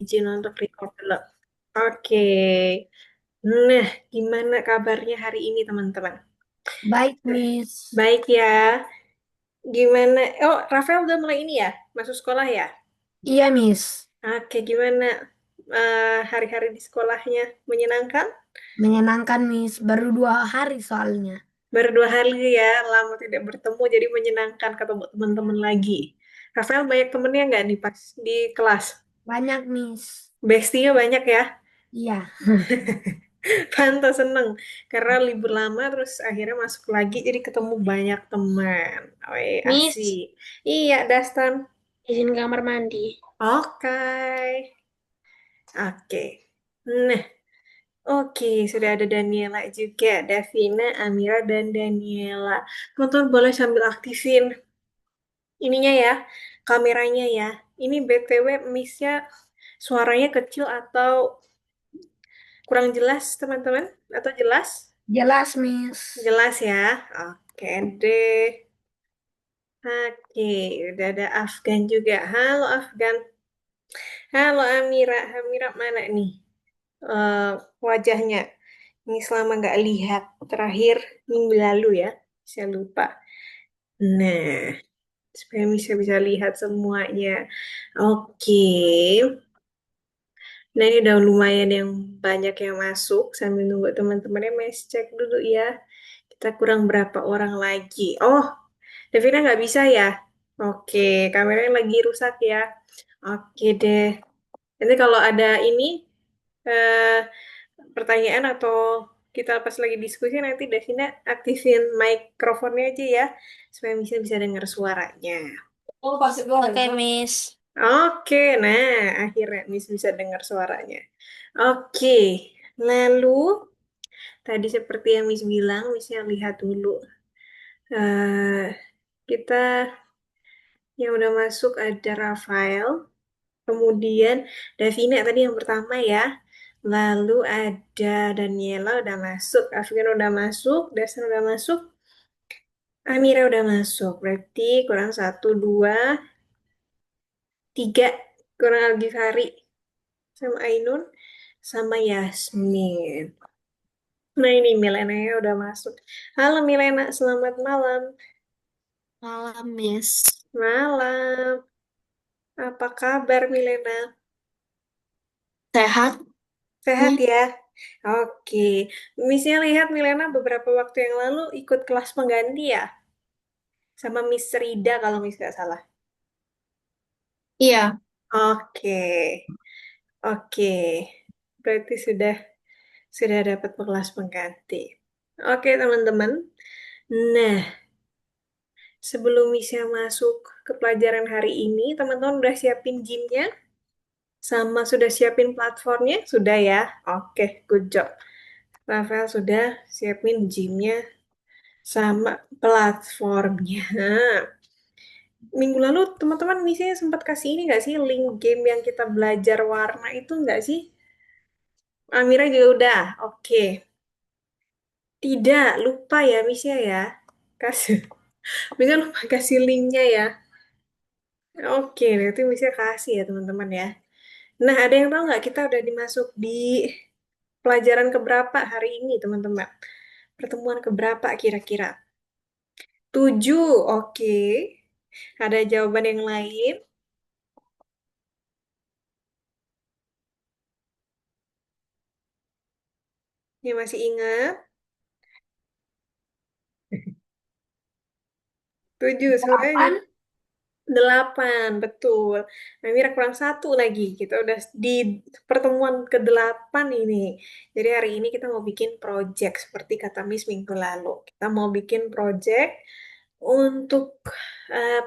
Izin untuk record dulu. Oke. Nah, gimana kabarnya hari ini, teman-teman? Baik, Miss. Baik ya. Gimana? Oh, Rafael udah mulai ini ya? Masuk sekolah ya? Iya, Miss. Oke, gimana hari-hari di sekolahnya? Menyenangkan? Menyenangkan, Miss. Baru 2 hari soalnya. Baru 2 hari ya, lama tidak bertemu, jadi menyenangkan ketemu teman-teman lagi. Rafael banyak temennya nggak nih pas di kelas? Banyak, Miss. Bestie-nya banyak ya? Iya. Pantas seneng karena libur lama terus akhirnya masuk lagi jadi ketemu banyak teman. Wih, Miss, asik. Iya, Dastan. izin kamar mandi. Oke. Oke. Nah, oke, sudah ada Daniela juga. Davina, Amira, dan Daniela. Teman-teman boleh sambil aktifin ininya ya, kameranya ya. Ini BTW miss-nya suaranya kecil atau kurang jelas, teman-teman? Atau jelas? Jelas, Miss. Jelas ya. Oke deh. Oke, udah ada Afgan juga. Halo Afgan. Halo Amira. Amira mana nih eh, wajahnya? Ini selama nggak lihat. Terakhir minggu lalu ya. Saya lupa. Nah, supaya bisa lihat semuanya. Oke. Nah, ini udah lumayan yang banyak yang masuk. Sambil nunggu teman-temannya, Mas cek dulu ya. Kita kurang berapa orang lagi. Oh, Devina nggak bisa ya? Oke, kameranya lagi rusak ya. Oke deh. Nanti kalau ada ini eh, pertanyaan atau kita pas lagi diskusi nanti Devina aktifin mikrofonnya aja ya supaya bisa bisa dengar suaranya. Oh, pasti boleh. Oke, Miss. Oke, nah akhirnya Miss bisa dengar suaranya. Oke, lalu tadi seperti yang Miss bilang, Missnya lihat dulu. eh kita yang udah masuk ada Rafael, kemudian Davina tadi yang pertama ya. Lalu ada Daniela udah masuk, Afgan udah masuk, Dasan udah masuk, Amira udah masuk. Berarti kurang satu, dua, tiga. Kurang Algifari sama Ainun sama Yasmin. Nah ini Milena ya udah masuk. Halo Milena, selamat malam. Malam, Miss. Malam. Apa kabar Milena? Sehat, Sehat Miss? ya? Oke. Missnya lihat Milena beberapa waktu yang lalu ikut kelas pengganti ya? Sama Miss Rida kalau Miss nggak salah. Iya. Oke. Oke. Berarti sudah dapat kelas pengganti. Oke, teman-teman. Nah, sebelum Missnya masuk ke pelajaran hari ini, teman-teman udah siapin gymnya? Sama sudah siapin platformnya? Sudah ya? Oke, good job. Rafael sudah siapin gymnya sama platformnya. Minggu lalu teman-teman misalnya sempat kasih ini nggak sih link game yang kita belajar warna itu nggak sih? Amira juga udah. Oke. Tidak, lupa ya Misnya ya. Kasih. Bisa lupa kasih linknya ya. Oke, nanti Misnya kasih ya teman-teman ya. Nah, ada yang tahu nggak kita udah dimasuk di pelajaran keberapa hari ini teman-teman? Pertemuan keberapa kira-kira? 7, oke. Ada jawaban yang lain? Yang masih ingat? 7, semuanya 8. 8, betul. Nah, Mira kurang satu lagi. Kita udah di pertemuan ke-8 ini. Jadi hari ini kita mau bikin project seperti kata Miss minggu lalu. Kita mau bikin project untuk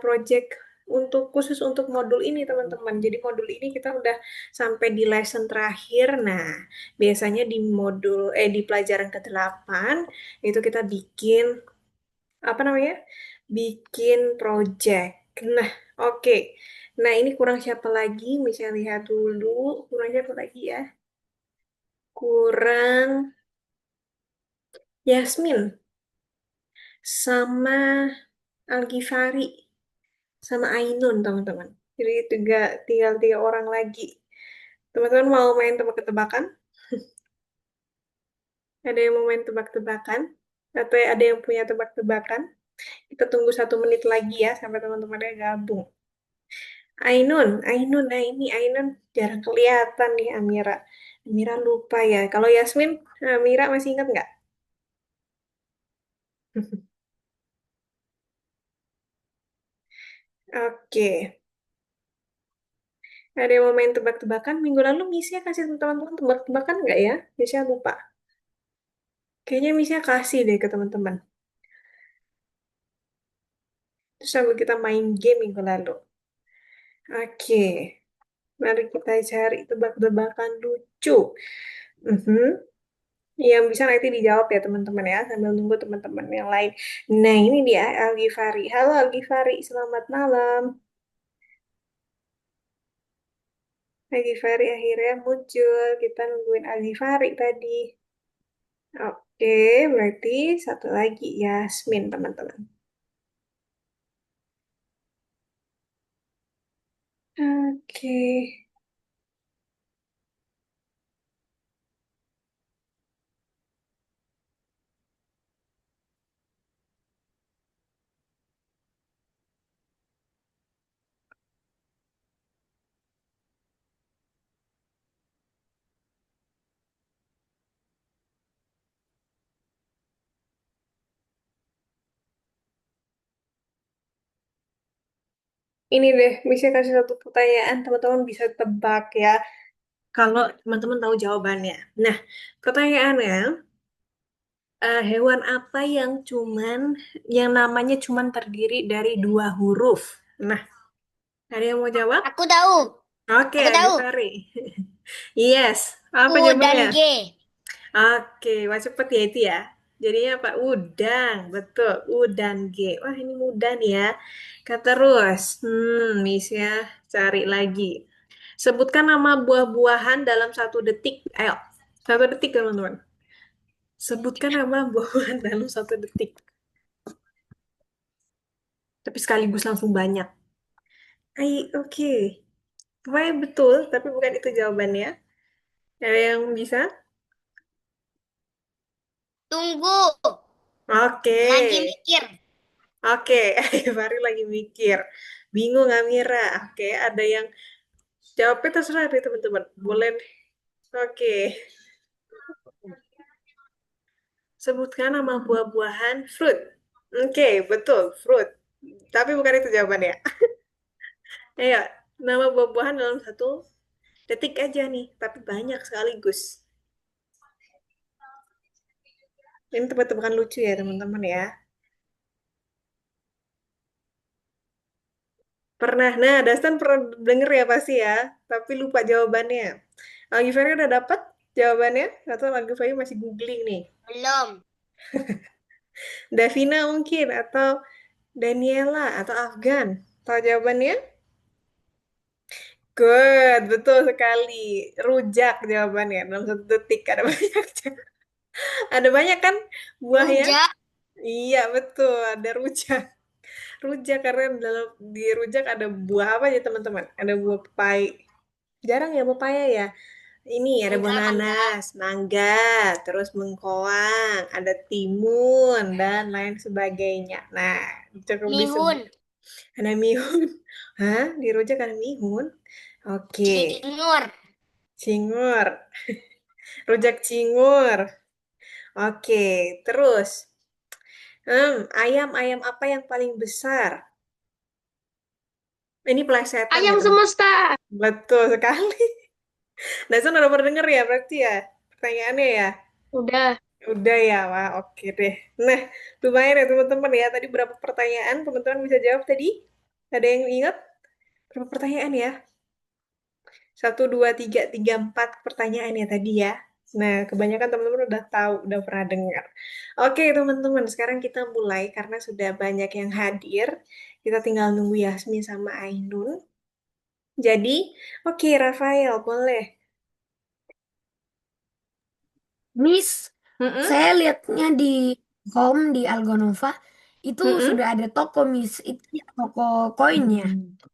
project untuk khusus untuk modul ini teman-teman. Jadi modul ini kita udah sampai di lesson terakhir. Nah, biasanya di di pelajaran ke-8 itu kita bikin apa namanya? Bikin project. Nah, oke. Nah, ini kurang siapa lagi? Misalnya lihat dulu. Kurang siapa lagi ya? Kurang Yasmin sama Algifari sama Ainun, teman-teman. Jadi tinggal 3 orang lagi. Teman-teman mau main tebak-tebakan? Ada yang mau main tebak-tebakan? Atau ada yang punya tebak-tebakan? Kita tunggu 1 menit lagi ya sampai teman-temannya gabung. Ainun, Ainun, nah ini Ainun jarang kelihatan nih Amira. Amira lupa ya. Kalau Yasmin, Amira masih ingat nggak? Oke. Ada yang mau main tebak-tebakan? Minggu lalu Misnya kasih teman-teman tebak-tebakan nggak ya? Misnya lupa. Kayaknya Misnya kasih deh ke teman-teman. Terus sambil kita main game minggu lalu. Oke. Mari kita cari tebak-tebakan lucu. Mhm. Yang bisa nanti dijawab ya teman-teman ya, sambil nunggu teman-teman yang lain. Nah ini dia Algifari. Halo Algifari, selamat malam. Algifari akhirnya muncul. Kita nungguin Algifari tadi. Oke, berarti satu lagi Yasmin teman-teman. Oke. Ini deh, bisa kasih satu pertanyaan, teman-teman bisa tebak ya. Kalau teman-teman tahu jawabannya. Nah, pertanyaannya, hewan apa yang namanya cuman terdiri dari 2 huruf? Nah, ada yang mau jawab? Aku tahu. Oke, Aku tahu. Agifari. Yes. Apa U jawabannya? dan G. Oke, wah cepet ya itu ya. Jadinya apa? Udang, betul. U dan G. Wah, ini mudah nih ya. Kata terus. Miss ya, cari lagi. Sebutkan nama buah-buahan dalam 1 detik. Ayo, 1 detik teman-teman. Sebutkan nama buah-buahan dalam 1 detik. Tapi sekaligus langsung banyak. Oke. Pokoknya betul, tapi bukan itu jawabannya. Ada yang bisa? Tunggu. Oke. Lagi mikir. Oke, Fari lagi mikir. Bingung Amira. Oke, ada yang jawabnya terserah deh teman-teman. Boleh. Oke. Sebutkan nama buah-buahan fruit. Oke, betul, fruit. Tapi bukan itu jawabannya. Ayo, nama buah-buahan dalam 1 detik aja nih, tapi banyak sekaligus. Ini tebak-tebakan lucu ya teman-teman ya. Pernah, nah Dastan pernah denger ya pasti ya, tapi lupa jawabannya. Algifari udah dapat jawabannya? Atau Algifari masih googling nih? Belum. Davina mungkin, atau Daniela, atau Afgan. Tahu jawabannya? Good, betul sekali. Rujak jawabannya. Dalam 1 detik ada banyak. Ada banyak kan buahnya? Rujak. Iya, betul. Ada rujak. Rujak karena di rujak ada buah apa ya teman-teman? Ada buah pepai. Jarang ya pepaya ya. Ini ada buah Mangga, mangga. nanas, mangga, terus bengkoang, ada timun dan lain sebagainya. Nah, cukup disebut. Mihun. Ada mihun. Hah? Di rujak ada mihun? Oke. Cingur. Cingur. Rujak cingur. Oke. Terus. Ayam apa yang paling besar? Ini pelesetan ya Ayam teman. semesta. Betul sekali. Dasar udah pernah denger ya berarti ya? Pertanyaannya ya? Udah. Udah ya, wah oke deh. Nah, lumayan ya teman-teman ya. Tadi berapa pertanyaan teman-teman bisa jawab tadi? Ada yang ingat? Berapa pertanyaan ya? 1, 2, 3, 3, 4 pertanyaan ya tadi ya. Nah, kebanyakan teman-teman udah tahu, udah pernah dengar. Oke, teman-teman, sekarang kita mulai karena sudah banyak yang hadir. Kita tinggal nunggu Yasmin sama Ainun. Jadi, oke, Rafael, boleh. Miss, Mm-mm. saya lihatnya di home di Algonova itu Mm-mm. sudah ada toko, Miss. Itu ya toko koinnya.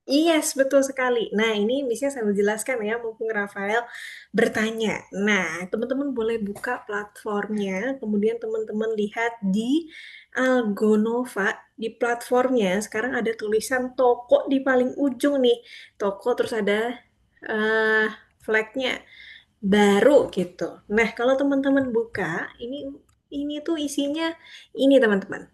Yes, betul sekali. Nah, ini misalnya saya jelaskan ya, mumpung Rafael bertanya. Nah, teman-teman boleh buka platformnya, kemudian teman-teman lihat di Algonova, di platformnya, sekarang ada tulisan toko di paling ujung nih. Toko, terus ada eh flagnya baru gitu. Nah, kalau teman-teman buka, ini tuh isinya ini teman-teman.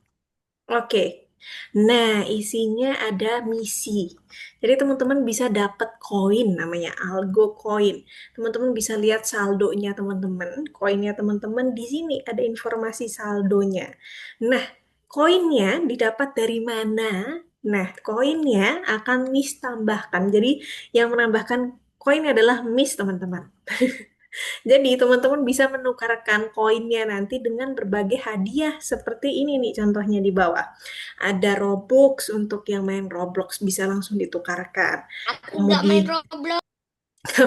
Oke. Nah, isinya ada misi. Jadi teman-teman bisa dapat koin namanya Algo Coin. Teman-teman bisa lihat saldonya teman-teman, koinnya teman-teman di sini ada informasi saldonya. Nah, koinnya didapat dari mana? Nah, koinnya akan Miss tambahkan. Jadi yang menambahkan koin adalah Miss teman-teman. Jadi teman-teman bisa menukarkan koinnya nanti dengan berbagai hadiah seperti ini nih contohnya di bawah. Ada Robux untuk yang main Roblox bisa langsung ditukarkan. Aku nggak main Kemudian Roblox.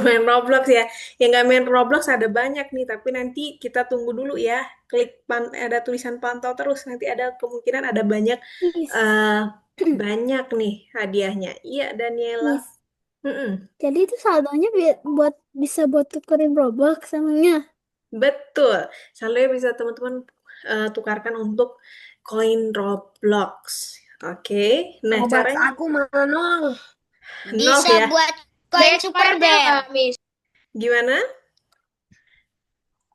main Roblox ya. Yang nggak main Roblox ada banyak nih, tapi nanti kita tunggu dulu ya. Ada tulisan pantau terus. Nanti ada kemungkinan ada banyak Miss, eh banyak nih hadiahnya. Iya, Daniela. Miss. Mm-mm. Jadi itu saldonya bisa buat tukerin Roblox samanya. Betul. Saldonya bisa teman-teman tukarkan untuk koin Roblox. Oke. Nah, Obat caranya aku mana nol. nol Bisa ya. buat Ada koin Super expirednya Bear. nggak, Miss? Gimana?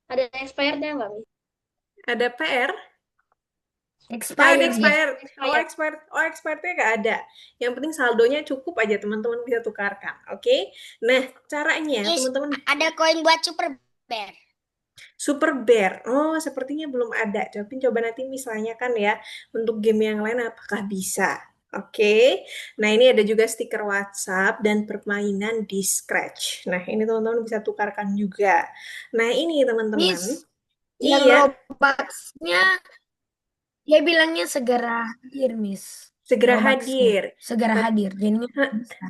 Ada expirednya nggak, Miss? Ada PR? Ah, ada Expire, Miss. expired. Oh, Expired. expired. Oh, expirednya nggak ada. Yang penting saldonya cukup aja teman-teman bisa tukarkan. Oke. Nah, caranya Miss, teman-teman ada koin buat Super Bear. Super Bear. Oh, sepertinya belum ada. Coba nanti misalnya kan ya untuk game yang lain apakah bisa. Oke. Nah, ini ada juga stiker WhatsApp dan permainan di Scratch. Nah, ini teman-teman bisa tukarkan juga. Nah, ini teman-teman. Miss, yang Iya, Roblox-nya dia bilangnya segera hadir, Miss. segera Roblox-nya hadir. segera Nah, hadir. Jadinya bisa.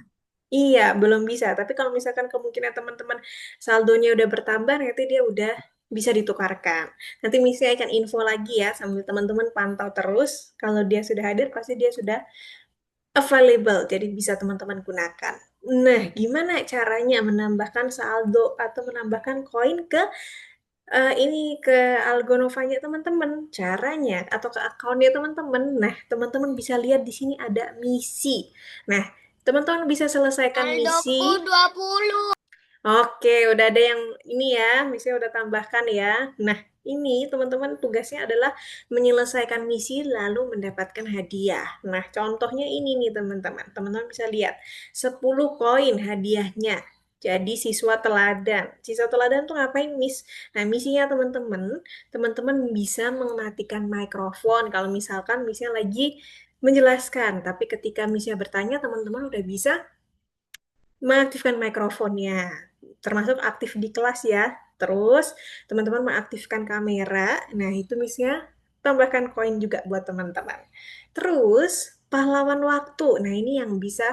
iya, belum bisa. Tapi kalau misalkan kemungkinan teman-teman saldonya udah bertambah, nanti dia udah bisa ditukarkan. Nanti misalnya akan info lagi ya, sambil teman-teman pantau terus. Kalau dia sudah hadir, pasti dia sudah available. Jadi bisa teman-teman gunakan. Nah, gimana caranya menambahkan saldo atau menambahkan koin ke ini ke Algonovanya teman-teman? Caranya atau ke akunnya teman-teman. Nah, teman-teman bisa lihat di sini ada misi. Nah, teman-teman bisa selesaikan misi. Saldoku 20. Oke, udah ada yang ini ya, misalnya udah tambahkan ya. Nah, ini teman-teman tugasnya adalah menyelesaikan misi lalu mendapatkan hadiah. Nah, contohnya ini nih teman-teman. Teman-teman bisa lihat 10 koin hadiahnya. Jadi siswa teladan. Siswa teladan tuh ngapain, Miss? Nah, misinya teman-teman, teman-teman bisa mematikan mikrofon kalau misalkan misalnya lagi menjelaskan, tapi ketika misalnya bertanya, teman-teman udah bisa mengaktifkan mikrofonnya, termasuk aktif di kelas ya. Terus teman-teman mengaktifkan kamera. Nah, itu misalnya tambahkan koin juga buat teman-teman. Terus pahlawan waktu. Nah, ini yang bisa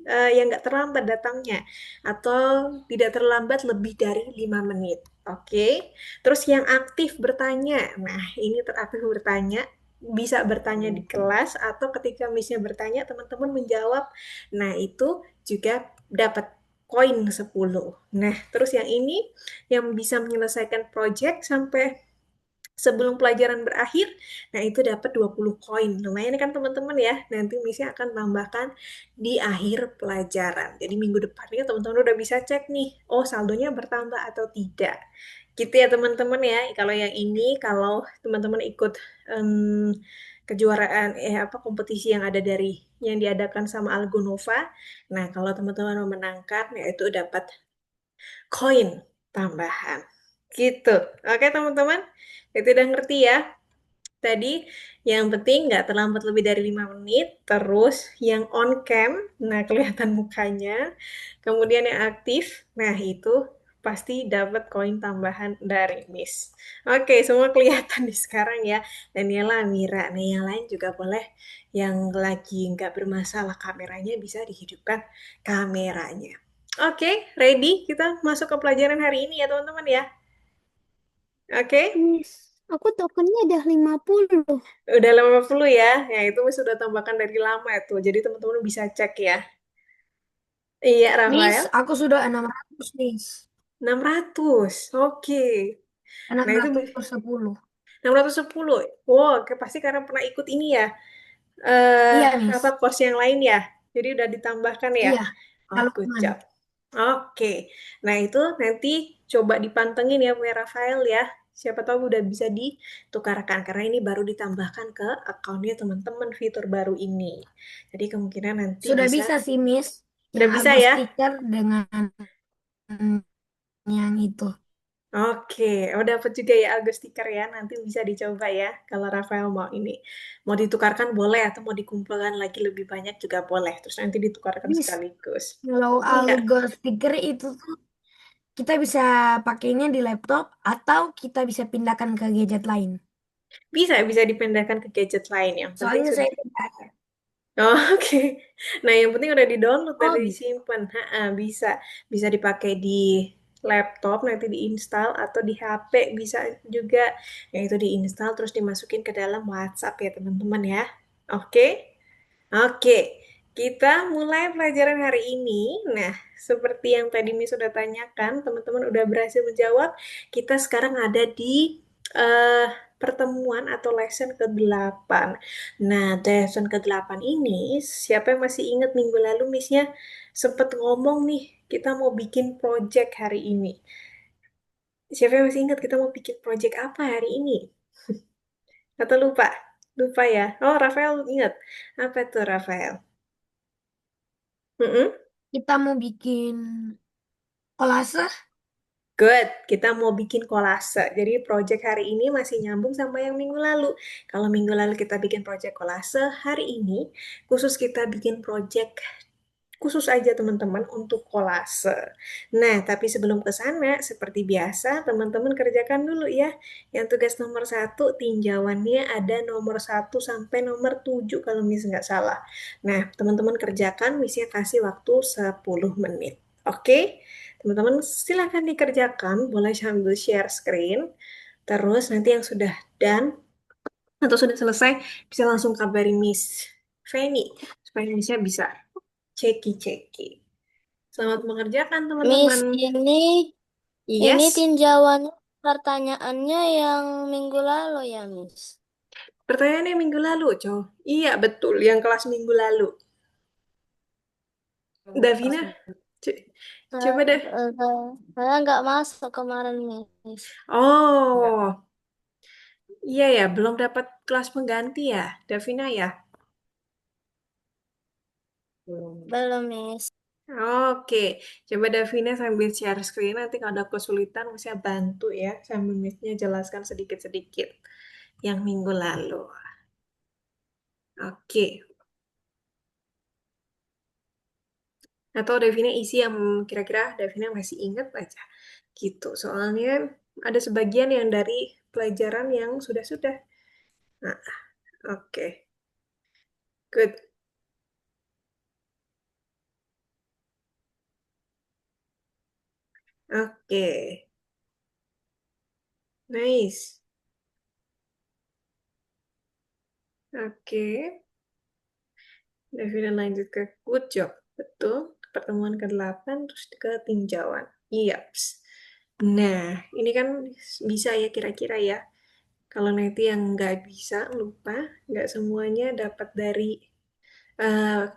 yang nggak terlambat datangnya atau tidak terlambat lebih dari 5 menit. Oke. Terus yang aktif bertanya. Nah, ini teraktif bertanya bisa bertanya di kelas atau ketika misalnya bertanya teman-teman menjawab. Nah, itu juga dapat koin 10. Nah, terus yang ini yang bisa menyelesaikan project sampai sebelum pelajaran berakhir, nah itu dapat 20 koin. Lumayan kan teman-teman ya. Nanti misalnya akan tambahkan di akhir pelajaran. Jadi minggu depannya teman-teman udah bisa cek nih, oh saldonya bertambah atau tidak. Gitu ya teman-teman ya. Kalau yang ini, kalau teman-teman ikut kejuaraan apa kompetisi yang ada dari yang diadakan sama Algonova. Nah, kalau teman-teman memenangkan yaitu dapat koin tambahan. Gitu. Oke, teman-teman. Itu udah ngerti ya. Tadi yang penting nggak terlambat lebih dari 5 menit. Terus yang on cam, nah kelihatan mukanya. Kemudian yang aktif, nah itu pasti dapat koin tambahan dari Miss. Oke, semua kelihatan di sekarang ya. Daniela, Mira, nah yang lain juga boleh yang lagi nggak bermasalah kameranya bisa dihidupkan kameranya. Oke, ready? Kita masuk ke pelajaran hari ini ya teman-teman ya. Oke? Miss. Aku tokennya udah 50. Udah 50 ya. Ya, itu sudah tambahkan dari lama itu. Jadi teman-teman bisa cek ya. Iya, Miss, Rafael. aku sudah 600, Miss. 600. Oke. Enam Nah, itu ratus sepuluh. 610. Wow, pasti karena pernah ikut ini ya. Iya, Apa Miss. course yang lain ya. Jadi udah ditambahkan ya. Iya, Oh, kalau good kemana? job. Oke. Nah, itu nanti coba dipantengin ya punya Rafael ya. Siapa tahu udah bisa ditukarkan karena ini baru ditambahkan ke akunnya teman-teman fitur baru ini. Jadi kemungkinan nanti Sudah bisa bisa sih, Miss. udah Yang bisa Argo ya. stiker dengan yang itu. Oke, oh dapat juga ya Algo stiker ya. Nanti bisa dicoba ya. Kalau Rafael mau ini, mau ditukarkan boleh atau mau dikumpulkan lagi lebih banyak juga boleh. Terus nanti ditukarkan Miss, sekaligus. kalau Iya, Algo stiker itu tuh kita bisa pakainya di laptop atau kita bisa pindahkan ke gadget lain. bisa dipindahkan ke gadget lain. Yang penting Soalnya sudah. saya tidak ada. Oh, oke. Nah, yang penting udah di-download dan Oh, udah bisa. disimpan. Bisa. Bisa dipakai di laptop, nanti diinstal, atau di HP bisa juga. Yaitu diinstal terus dimasukin ke dalam WhatsApp ya, teman-teman ya. Oke? Oke. Kita mulai pelajaran hari ini. Nah, seperti yang tadi Miss sudah tanyakan, teman-teman udah berhasil menjawab. Kita sekarang ada di eh, pertemuan atau lesson ke-8. Nah, lesson ke-8 ini, siapa yang masih ingat minggu lalu Missnya sempat ngomong nih, kita mau bikin project hari ini. Siapa yang masih ingat kita mau bikin project apa hari ini? Atau lupa? Lupa ya? Oh, Rafael ingat. Apa tuh, Rafael? Mm-mm. Kita mau bikin kolase. Good, kita mau bikin kolase. Jadi project hari ini masih nyambung sama yang minggu lalu. Kalau minggu lalu kita bikin project kolase, hari ini khusus kita bikin project khusus aja teman-teman untuk kolase. Nah, tapi sebelum ke sana, seperti biasa, teman-teman kerjakan dulu ya. Yang tugas nomor satu, tinjauannya ada nomor 1 sampai nomor 7 kalau Miss nggak salah. Nah, teman-teman kerjakan, Missnya kasih waktu 10 menit. Oke? Teman-teman silakan dikerjakan, boleh sambil share screen. Terus nanti yang sudah done atau sudah selesai, bisa langsung kabari Miss Feni supaya Missnya bisa ceki-ceki. Selamat mengerjakan, Miss, teman-teman. ini Yes, tinjauan pertanyaannya yang minggu lalu ya, Miss. pertanyaannya minggu lalu, Cow. Iya, betul. Yang kelas minggu lalu. Davina, c- Saya, coba deh. saya nggak masuk kemarin, Miss. Oh, iya ya, belum dapat kelas pengganti ya, Davina ya. Belum, Miss. Oke, coba Davina sambil share screen, nanti kalau ada kesulitan bisa bantu ya, sambil Miss-nya jelaskan sedikit-sedikit yang minggu lalu. Oke, atau Davina isi yang kira-kira Davina masih ingat aja. Gitu, soalnya ada sebagian yang dari pelajaran yang sudah-sudah. Nah, oke. Good. Oke. Nice. Oke. Davina lanjut ke good job. Betul. Pertemuan ke-8 terus ke tinjauan. Yaps. Nah, ini kan bisa ya kira-kira ya. Kalau nanti yang nggak bisa, lupa, nggak semuanya dapat dari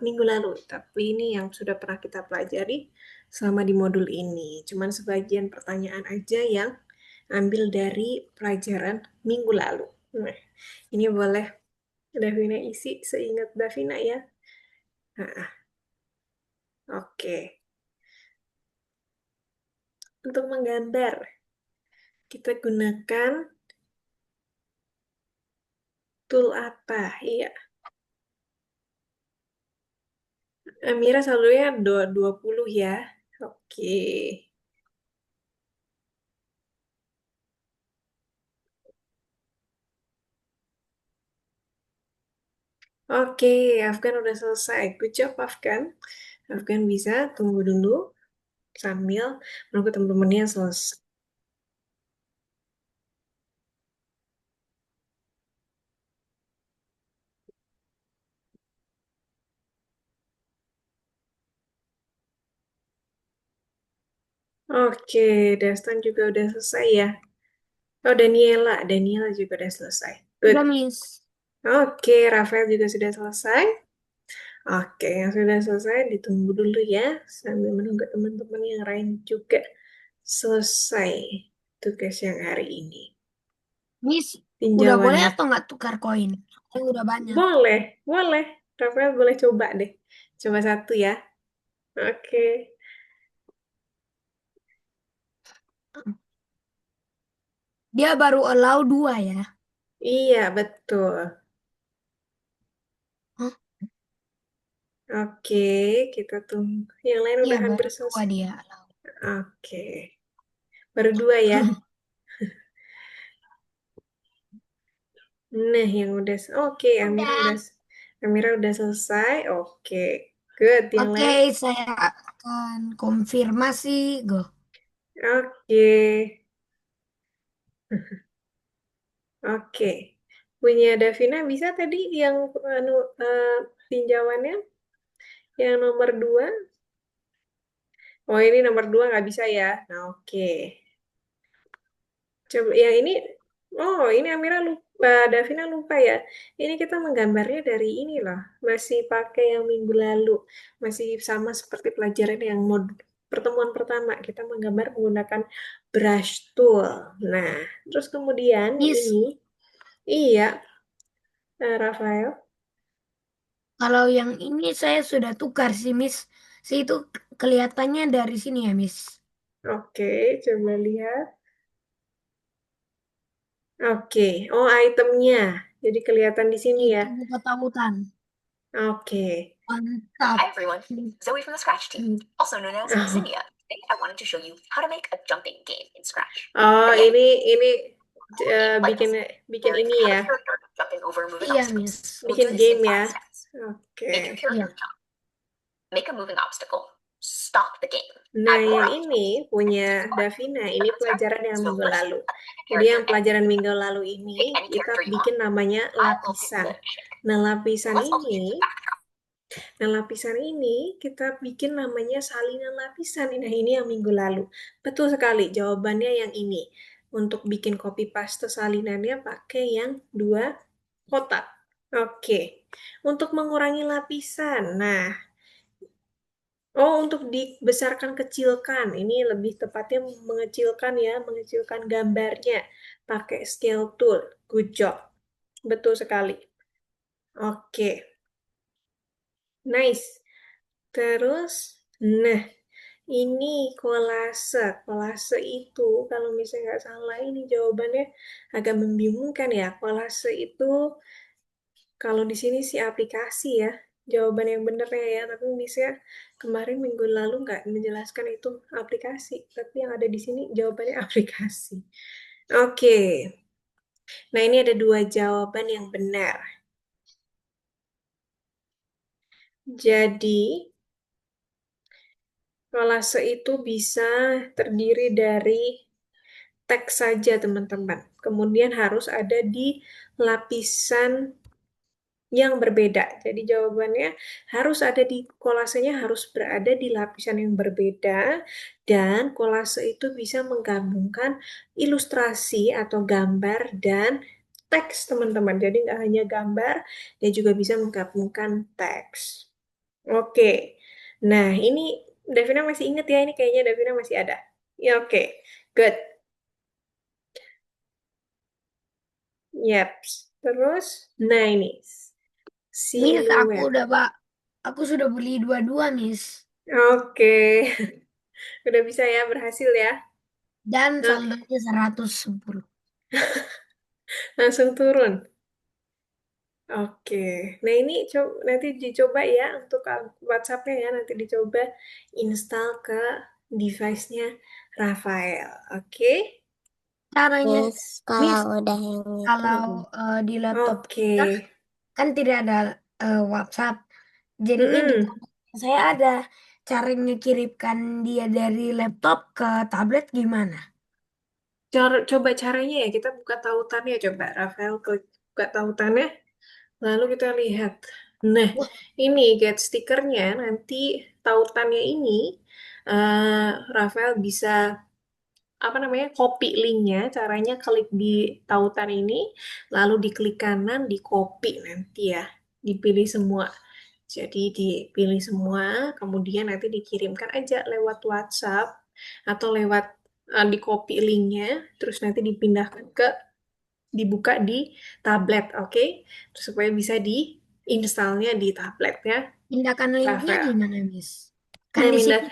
minggu lalu. Tapi ini yang sudah pernah kita pelajari selama di modul ini. Cuman sebagian pertanyaan aja yang ambil dari pelajaran minggu lalu. Nah, ini boleh Davina isi seingat Davina ya. Nah, oke. Untuk menggambar, kita gunakan tool apa? Iya, Amira selalunya 20 ya. Oke. Oke, Afgan udah selesai. Good job, Afgan. Afgan bisa tunggu dulu sambil menunggu teman-temannya selesai. Oke, Dastan juga udah selesai ya. Oh, Daniela juga udah selesai. Good. Udah, Miss. Oke, Rafael juga sudah selesai. Oke, yang sudah selesai ditunggu dulu ya, sambil menunggu teman-teman yang lain juga selesai tugas yang hari ini. Miss, udah boleh Tinjauannya. atau nggak tukar koin? Kan udah banyak. Boleh, boleh. Rafael boleh coba deh. Coba satu ya. Oke. Dia baru allow 2 ya. Iya, betul. Hah? Oke, kita tunggu. Yang lain Iya, udah hampir baru 2 selesai. dia. Oke. Baru dua ya. Nah, yang udah oke, Udah. Amira udah selesai. Oke. Good. Yang Oke, lain saya akan konfirmasi. Go. oke. Oke. Punya Davina bisa tadi yang anu tinjauannya yang nomor 2. Oh, ini nomor 2 nggak bisa ya. Nah, oke. Coba yang ini, oh ini Amira lupa, Davina lupa ya. Ini kita menggambarnya dari ini loh, masih pakai yang minggu lalu, masih sama seperti pelajaran yang pertemuan pertama, kita menggambar menggunakan brush tool. Nah, terus kemudian Miss, ini, iya, Rafael. kalau yang ini saya sudah tukar sih, Miss. Sih itu kelihatannya dari sini ya, Miss. Oke, coba lihat. Oke, oh itemnya, jadi kelihatan di sini ya. Itu buka tautan. Oke. Mantap. Hi everyone, Zoe from the Scratch team, also known as Oh, Zinnia. Today I wanted to show you how to make a jumping game in Scratch. oh But yeah, ini like bikin this. bikin Learn ini how ya. the character jumping over moving Iya, obstacles. Miss. We'll do Bikin this in game 5 ya. steps. Oke. Make your character jump. Make a moving obstacle. Stop the game. Nah, Add more yang obstacles. ini punya Davina, ini pelajaran yang minggu lalu. Jadi yang pelajaran minggu lalu ini Pick any kita character you want. bikin namanya I will pick lapisan. the chick. Nah, lapisan Let's also choose ini, the backdrop. kita bikin namanya salinan lapisan. Nah, ini yang minggu lalu. Betul sekali, jawabannya yang ini. Untuk bikin copy paste salinannya pakai yang 2 kotak. Oke. Untuk mengurangi lapisan. Nah, oh, untuk dibesarkan kecilkan. Ini lebih tepatnya mengecilkan ya, mengecilkan gambarnya pakai scale tool. Good job. Betul sekali. Oke. Nice. Terus, nah, ini kolase. Kolase itu, kalau misalnya nggak salah, ini jawabannya agak membingungkan ya. Kolase itu, kalau di sini sih aplikasi ya. Jawaban yang benernya ya, tapi misalnya kemarin minggu lalu nggak menjelaskan itu aplikasi, tapi yang ada di sini jawabannya aplikasi. Oke. Nah, ini ada 2 jawaban yang benar. Jadi, kolase itu bisa terdiri dari teks saja, teman-teman. Kemudian harus ada di lapisan yang berbeda. Jadi jawabannya harus ada di kolasenya harus berada di lapisan yang berbeda dan kolase itu bisa menggabungkan ilustrasi atau gambar dan teks, teman-teman. Jadi nggak hanya gambar, dia juga bisa menggabungkan teks. Oke. Nah, ini Davina masih ingat ya, ini kayaknya Davina masih ada. Ya, oke. Good. Yap. Terus, nah ini. Miss, aku Siluet. udah, Pak. Aku sudah beli dua-dua, Miss. Oke. Udah bisa ya, berhasil ya. Dan Oke. saldonya 110. Langsung turun. Oke. Nah, ini nanti dicoba ya untuk WhatsApp-nya ya, nanti dicoba install ke device-nya Rafael. Oke? Caranya, Miss, Miss, kalau udah yang itu kalau gimana? di laptop Oke. kita kan tidak ada WhatsApp. Jadinya di Mm-mm. tablet saya ada. Caranya kirimkan dia dari laptop ke tablet gimana? Coba caranya ya, kita buka tautannya coba. Rafael klik buka tautannya, lalu kita lihat. Nah, Wah, ini get stikernya, nanti tautannya ini Rafael bisa copy linknya. Caranya klik di tautan ini, lalu diklik kanan, di copy nanti ya, dipilih semua. Jadi dipilih semua, kemudian nanti dikirimkan aja lewat WhatsApp atau lewat di copy linknya, terus nanti dibuka di tablet, oke? Terus supaya bisa diinstalnya di tablet ya, Tindakan linknya Rafael. gimana, Miss? Kan Nah, di sini minat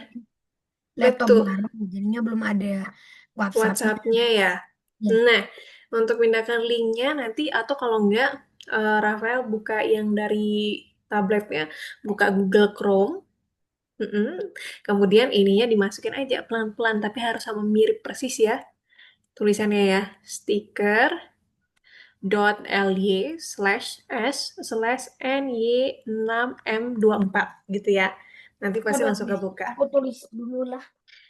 laptop betul. baru, jadinya belum ada WhatsApp-nya. WhatsApp-nya ya. Ya. Nah, untuk pindahkan linknya nanti, atau kalau enggak, Rafael buka yang dari tabletnya, buka Google Chrome. Kemudian ininya dimasukin aja pelan-pelan, tapi harus sama mirip persis ya. Tulisannya ya, sticker.ly/s/ny6m24 gitu ya. Nanti pasti Sabar, langsung Miss. kebuka. Aku tulis dulu lah.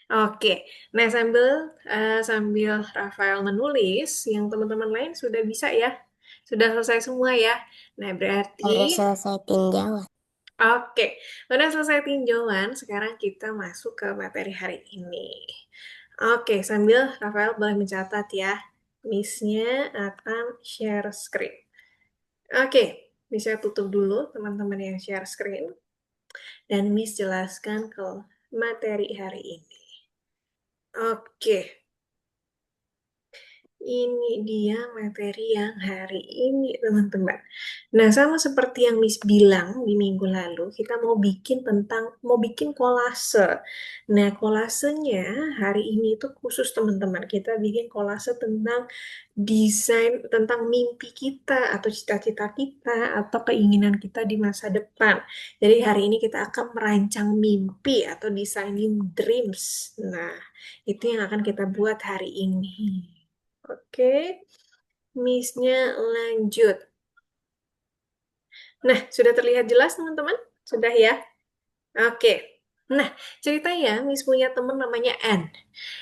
Oke, nah sambil Rafael menulis, yang teman-teman lain sudah bisa ya, sudah selesai semua ya. Nah berarti, Udah selesai tinjauan. oke, udah selesai tinjauan. Sekarang kita masuk ke materi hari ini. Oke, sambil Rafael boleh mencatat ya, Miss-nya akan share screen. Oke, bisa tutup dulu teman-teman yang share screen, dan Miss jelaskan ke materi hari ini. Oke. Ini dia materi yang hari ini, teman-teman. Nah, sama seperti yang Miss bilang di minggu lalu, kita mau bikin kolase. Nah, kolasenya hari ini itu khusus, teman-teman. Kita bikin kolase tentang desain, tentang mimpi kita, atau cita-cita kita, atau keinginan kita di masa depan. Jadi, hari ini kita akan merancang mimpi atau designing dreams. Nah, itu yang akan kita buat hari ini. Oke, Miss-nya lanjut. Nah, sudah terlihat jelas teman-teman? Sudah ya? Oke. Nah, ceritanya Miss punya teman namanya Anne.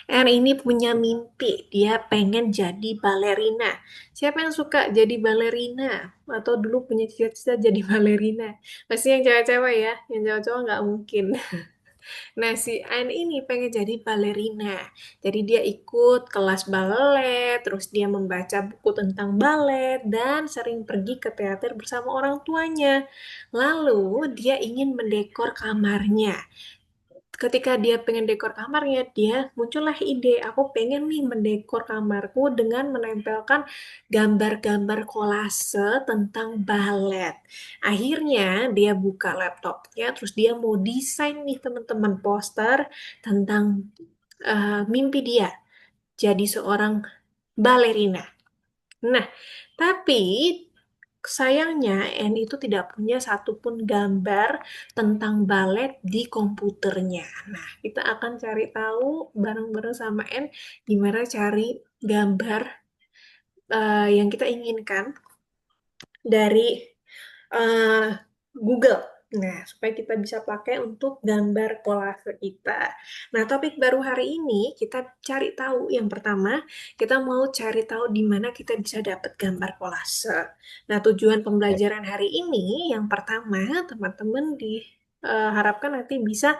Anne ini punya mimpi, dia pengen jadi balerina. Siapa yang suka jadi balerina? Atau dulu punya cita-cita jadi balerina? Pasti yang cewek-cewek ya, yang cowok-cowok nggak mungkin. Nah, si Ain ini pengen jadi balerina. Jadi dia ikut kelas balet, terus dia membaca buku tentang balet, dan sering pergi ke teater bersama orang tuanya. Lalu, dia ingin mendekor kamarnya. Ketika dia pengen dekor kamarnya, dia muncullah ide, aku pengen nih mendekor kamarku dengan menempelkan gambar-gambar kolase tentang balet. Akhirnya dia buka laptopnya, terus dia mau desain nih teman-teman poster tentang mimpi dia jadi seorang balerina. Nah, tapi sayangnya Anne itu tidak punya satupun gambar tentang balet di komputernya. Nah, kita akan cari tahu bareng-bareng sama Anne gimana cari gambar yang kita inginkan dari uh, Google. Nah, supaya kita bisa pakai untuk gambar kolase kita. Nah, topik baru hari ini kita cari tahu, yang pertama, kita mau cari tahu di mana kita bisa dapat gambar kolase. Nah, tujuan pembelajaran hari ini yang pertama, teman-teman diharapkan nanti bisa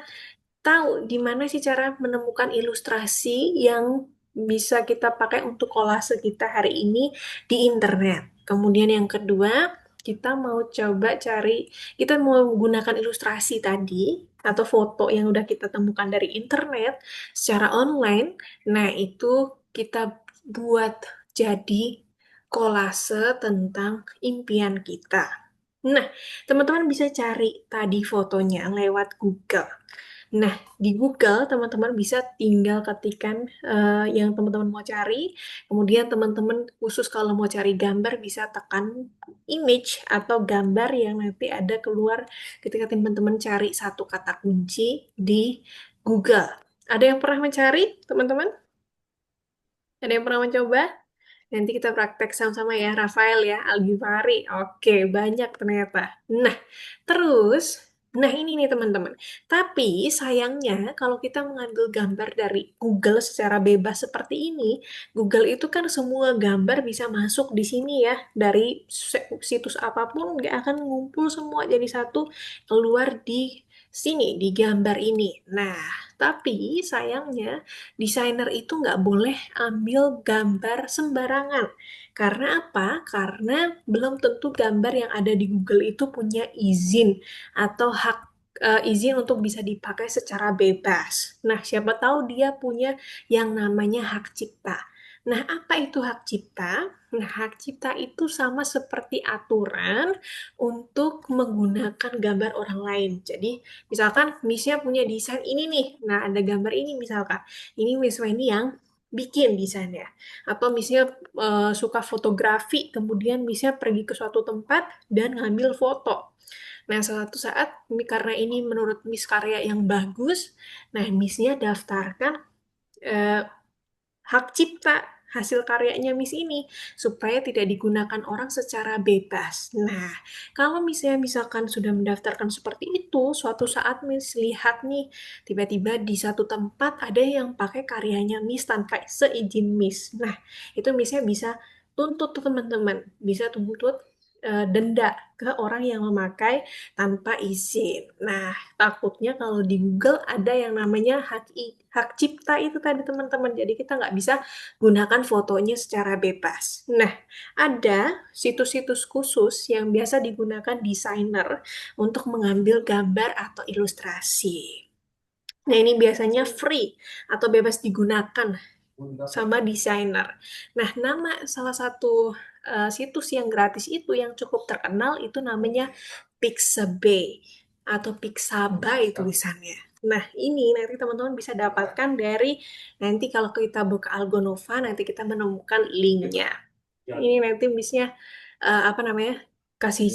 tahu di mana sih cara menemukan ilustrasi yang bisa kita pakai untuk kolase kita hari ini di internet. Kemudian yang kedua, kita mau gunakan ilustrasi tadi atau foto yang udah kita temukan dari internet secara online. Nah, itu kita buat jadi kolase tentang impian kita. Nah, teman-teman bisa cari tadi fotonya lewat Google. Nah, di Google teman-teman bisa tinggal ketikkan yang teman-teman mau cari. Kemudian teman-teman khusus kalau mau cari gambar bisa tekan image atau gambar yang nanti ada keluar ketika teman-teman cari satu kata kunci di Google. Ada yang pernah mencari, teman-teman? Ada yang pernah mencoba? Nanti kita praktek sama-sama ya, Rafael ya, Algifari. Oke, banyak ternyata. Nah ini nih teman-teman. Tapi sayangnya kalau kita mengambil gambar dari Google secara bebas seperti ini, Google itu kan semua gambar bisa masuk di sini ya. Dari situs apapun nggak akan ngumpul semua jadi satu keluar di sini di gambar ini. Nah, tapi sayangnya desainer itu nggak boleh ambil gambar sembarangan. Karena apa? Karena belum tentu gambar yang ada di Google itu punya izin atau izin untuk bisa dipakai secara bebas. Nah, siapa tahu dia punya yang namanya hak cipta. Nah, apa itu hak cipta? Nah, hak cipta itu sama seperti aturan untuk menggunakan gambar orang lain. Jadi, misalkan Miss-nya punya desain ini nih. Nah, ada gambar ini misalkan. Ini Miss Wendy yang bikin desainnya. Atau Miss-nya suka fotografi, kemudian Miss-nya pergi ke suatu tempat dan ngambil foto. Nah, suatu saat, karena ini menurut Miss karya yang bagus, nah Miss-nya daftarkan eh, hak cipta hasil karyanya Miss ini supaya tidak digunakan orang secara bebas. Nah, kalau misalnya misalkan sudah mendaftarkan seperti itu, suatu saat Miss lihat nih, tiba-tiba di satu tempat ada yang pakai karyanya Miss tanpa seizin Miss. Nah, itu Missnya bisa tuntut tuh teman-teman, bisa tuntut denda ke orang yang memakai tanpa izin. Nah, takutnya kalau di Google ada yang namanya hak cipta itu tadi teman-teman. Jadi kita nggak bisa gunakan fotonya secara bebas. Nah, ada situs-situs khusus yang biasa digunakan desainer untuk mengambil gambar atau ilustrasi. Nah, ini biasanya free atau bebas digunakan sama desainer. Nah, nama salah satu situs yang gratis itu yang cukup terkenal itu namanya Pixabay atau Pixabay tulisannya. Nah, ini nanti teman-teman bisa dapatkan dari nanti kalau kita buka Algonova nanti kita menemukan linknya. Ini nanti misalnya apa namanya? kasih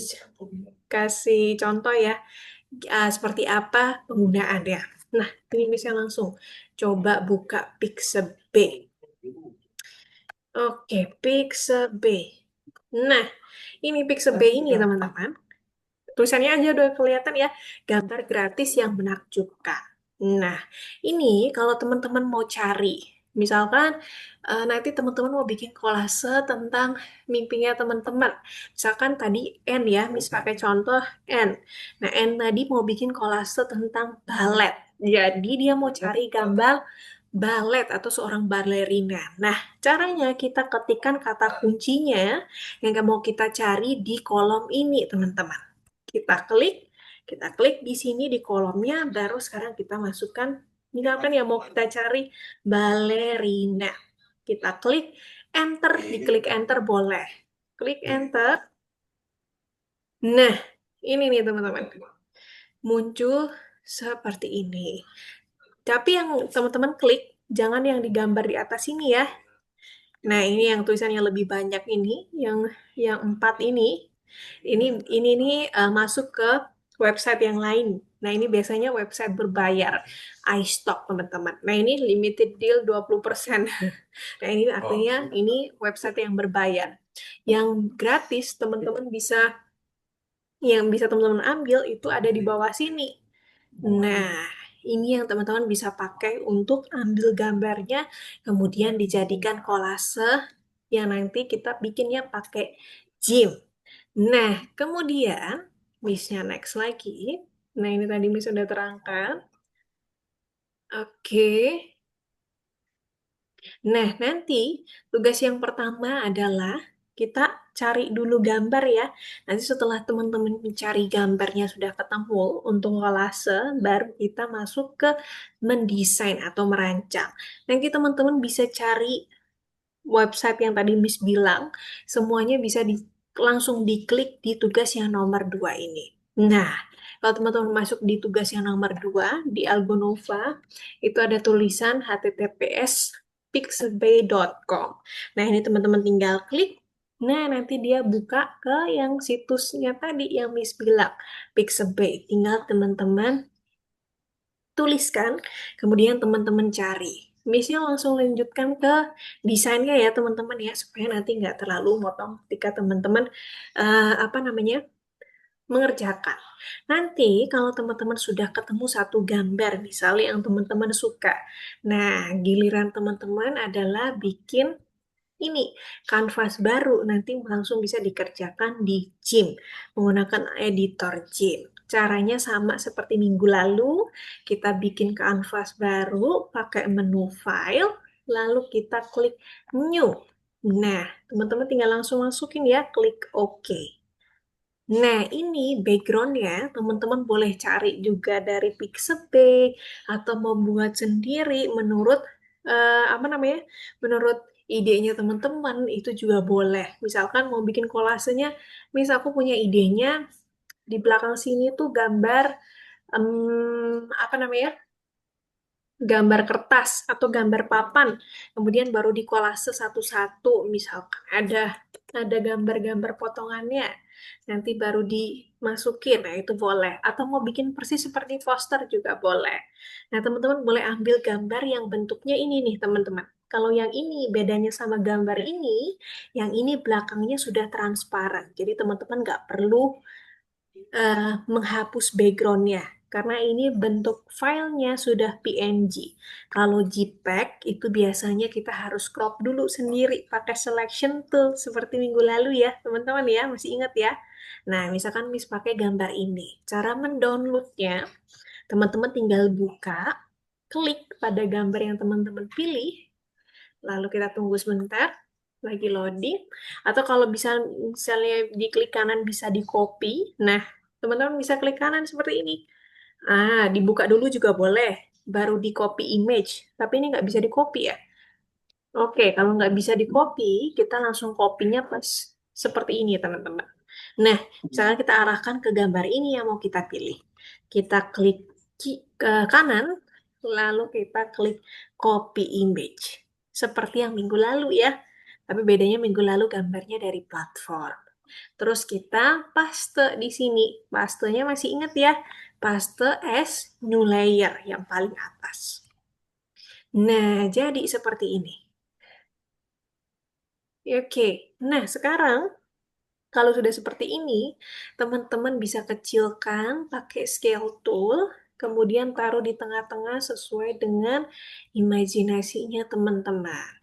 kasih contoh ya seperti apa penggunaannya. Nah, ini bisa langsung coba buka Pixabay. Oke, Pixabay. Nah, ini Pixabay ini teman-teman. Tulisannya aja udah kelihatan ya, gambar gratis yang menakjubkan. Nah, ini kalau teman-teman mau cari, misalkan nanti teman-teman mau bikin kolase tentang mimpinya teman-teman. Misalkan tadi N ya, Miss pakai contoh N. Nah, N tadi mau bikin kolase tentang balet. Jadi dia mau cari gambar balet atau seorang balerina. Nah, caranya kita ketikkan kata kuncinya yang mau kita cari di kolom ini, teman-teman. Kita klik di sini di kolomnya, baru sekarang kita masukkan, misalkan yang mau kita cari balerina. Kita klik enter, diklik enter boleh. Klik enter. Nah, ini nih teman-teman. Muncul seperti ini. Tapi yang teman-teman klik, jangan yang digambar di atas ini ya. Nah, ini yang tulisannya lebih banyak ini, yang 4 ini. Ini nih masuk ke website yang lain. Nah, ini biasanya website berbayar. iStock, teman-teman. Nah, ini limited deal 20%. Nah, ini artinya ini website yang berbayar. Yang gratis, yang bisa teman-teman ambil itu ada di bawah sini. Nah, ini yang teman-teman bisa pakai untuk ambil gambarnya, kemudian dijadikan kolase yang nanti kita bikinnya pakai GIMP. Nah, kemudian Miss-nya next lagi. Nah, ini tadi Miss sudah terangkan. Oke. Nah, nanti tugas yang pertama adalah kita cari dulu gambar ya. Nanti setelah teman-teman mencari gambarnya sudah ketemu untuk kolase, baru kita masuk ke mendesain atau merancang. Nanti teman-teman bisa cari website yang tadi Miss bilang, semuanya bisa langsung diklik di tugas yang nomor 2 ini. Nah, kalau teman-teman masuk di tugas yang nomor 2, di Algonova, itu ada tulisan https://pixabay.com. Nah, ini teman-teman tinggal klik. Nah, nanti dia buka ke yang situsnya tadi yang Miss bilang, Pixabay. Tinggal teman-teman tuliskan, kemudian teman-teman cari. Miss-nya langsung lanjutkan ke desainnya ya teman-teman ya, supaya nanti nggak terlalu motong ketika teman-teman mengerjakan. Nanti kalau teman-teman sudah ketemu satu gambar, misalnya yang teman-teman suka, nah giliran teman-teman adalah bikin ini kanvas baru, nanti langsung bisa dikerjakan di GIMP menggunakan editor GIMP. Caranya sama seperti minggu lalu, kita bikin kanvas baru pakai menu file, lalu kita klik new. Nah, teman-teman tinggal langsung masukin ya, klik OK. Nah, ini background-nya teman-teman boleh cari juga dari Pixabay atau mau buat sendiri menurut menurut idenya teman-teman itu juga boleh. Misalkan mau bikin kolasenya, misal aku punya idenya di belakang sini tuh gambar gambar kertas atau gambar papan, kemudian baru dikolase satu-satu, misalkan ada gambar-gambar potongannya, nanti baru dimasukin, nah itu boleh. Atau mau bikin persis seperti poster juga boleh. Nah, teman-teman boleh ambil gambar yang bentuknya ini nih, teman-teman. Kalau yang ini bedanya sama gambar ini, yang ini belakangnya sudah transparan. Jadi teman-teman nggak perlu menghapus background-nya karena ini bentuk filenya sudah PNG. Kalau JPEG itu biasanya kita harus crop dulu sendiri pakai selection tool seperti minggu lalu ya, teman-teman ya, masih ingat ya? Nah, misalkan Miss pakai gambar ini. Cara mendownloadnya, teman-teman tinggal buka, klik pada gambar yang teman-teman pilih, lalu kita tunggu sebentar, lagi loading, atau kalau bisa misalnya di klik kanan bisa di copy, nah teman-teman bisa klik kanan seperti ini. Dibuka dulu juga boleh, baru di copy image, tapi ini nggak bisa di copy ya. Oke, kalau nggak bisa di copy, kita langsung copy-nya pas seperti ini teman-teman. Nah, misalkan kita arahkan ke gambar ini yang mau kita pilih. Kita klik ke kanan, lalu kita klik copy image. Seperti yang minggu lalu ya. Tapi bedanya minggu lalu gambarnya dari platform. Terus kita paste di sini. Pastenya masih ingat ya? Paste as new layer yang paling atas. Nah, jadi seperti ini. Oke, nah sekarang kalau sudah seperti ini, teman-teman bisa kecilkan pakai scale tool, kemudian taruh di tengah-tengah sesuai dengan imajinasinya teman-teman.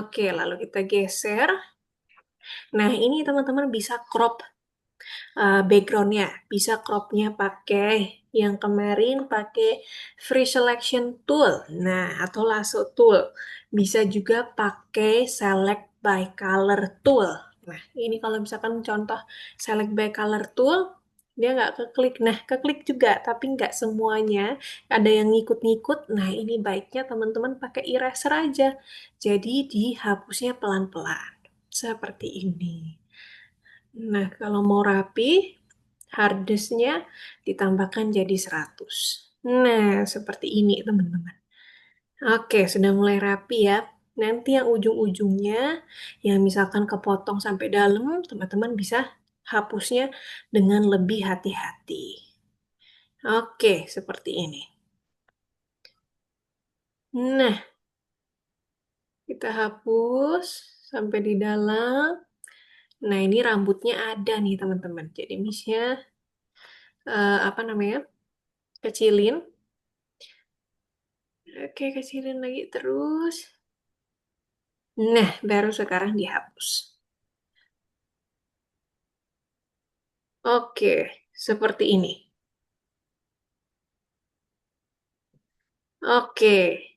Oke, lalu kita geser. Nah, ini teman-teman bisa crop background-nya. Bisa crop-nya pakai yang kemarin pakai free selection tool. Nah, atau lasso tool. Bisa juga pakai select by color tool. Nah, ini kalau misalkan contoh select by color tool, dia nggak keklik. Nah, keklik juga, tapi nggak semuanya. Ada yang ngikut-ngikut. Nah, ini baiknya teman-teman pakai eraser aja. Jadi, dihapusnya pelan-pelan. Seperti ini. Nah, kalau mau rapi, harddisknya ditambahkan jadi 100. Nah, seperti ini teman-teman. Oke, sudah mulai rapi ya. Nanti yang ujung-ujungnya, yang misalkan kepotong sampai dalam, teman-teman bisa hapusnya dengan lebih hati-hati. Oke, seperti ini. Nah, kita hapus sampai di dalam. Nah, ini rambutnya ada nih teman-teman. Jadi misalnya, kecilin. Oke, kecilin lagi terus. Nah, baru sekarang dihapus. Oke, seperti ini. Oke.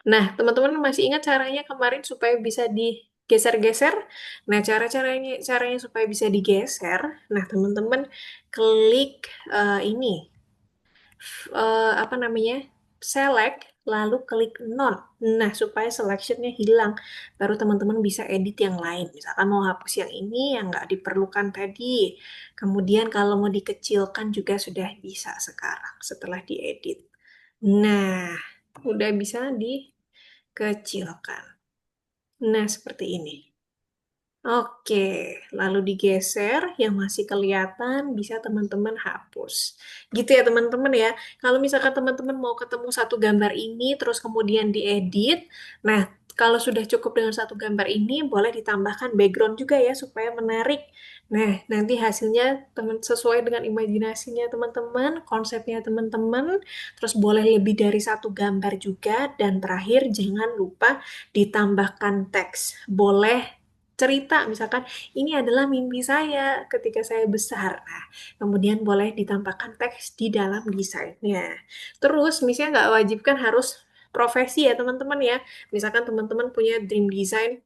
Nah, teman-teman masih ingat caranya kemarin supaya bisa digeser-geser? Nah, caranya supaya bisa digeser. Nah, teman-teman klik ini select, lalu klik none. Nah, supaya selectionnya hilang. Baru teman-teman bisa edit yang lain. Misalkan mau hapus yang ini yang nggak diperlukan tadi. Kemudian kalau mau dikecilkan juga sudah bisa sekarang setelah diedit. Nah, udah bisa dikecilkan. Nah, seperti ini. Oke, lalu digeser, yang masih kelihatan bisa teman-teman hapus. Gitu ya teman-teman ya. Kalau misalkan teman-teman mau ketemu satu gambar ini, terus kemudian diedit, nah kalau sudah cukup dengan satu gambar ini, boleh ditambahkan background juga ya, supaya menarik. Nah, nanti hasilnya sesuai dengan imajinasinya teman-teman, konsepnya teman-teman, terus boleh lebih dari satu gambar juga, dan terakhir jangan lupa ditambahkan teks. Boleh cerita, misalkan ini adalah mimpi saya ketika saya besar. Nah, kemudian boleh ditambahkan teks di dalam desainnya. Terus, misalnya nggak wajib kan harus profesi ya teman-teman ya. Misalkan teman-teman punya dream design,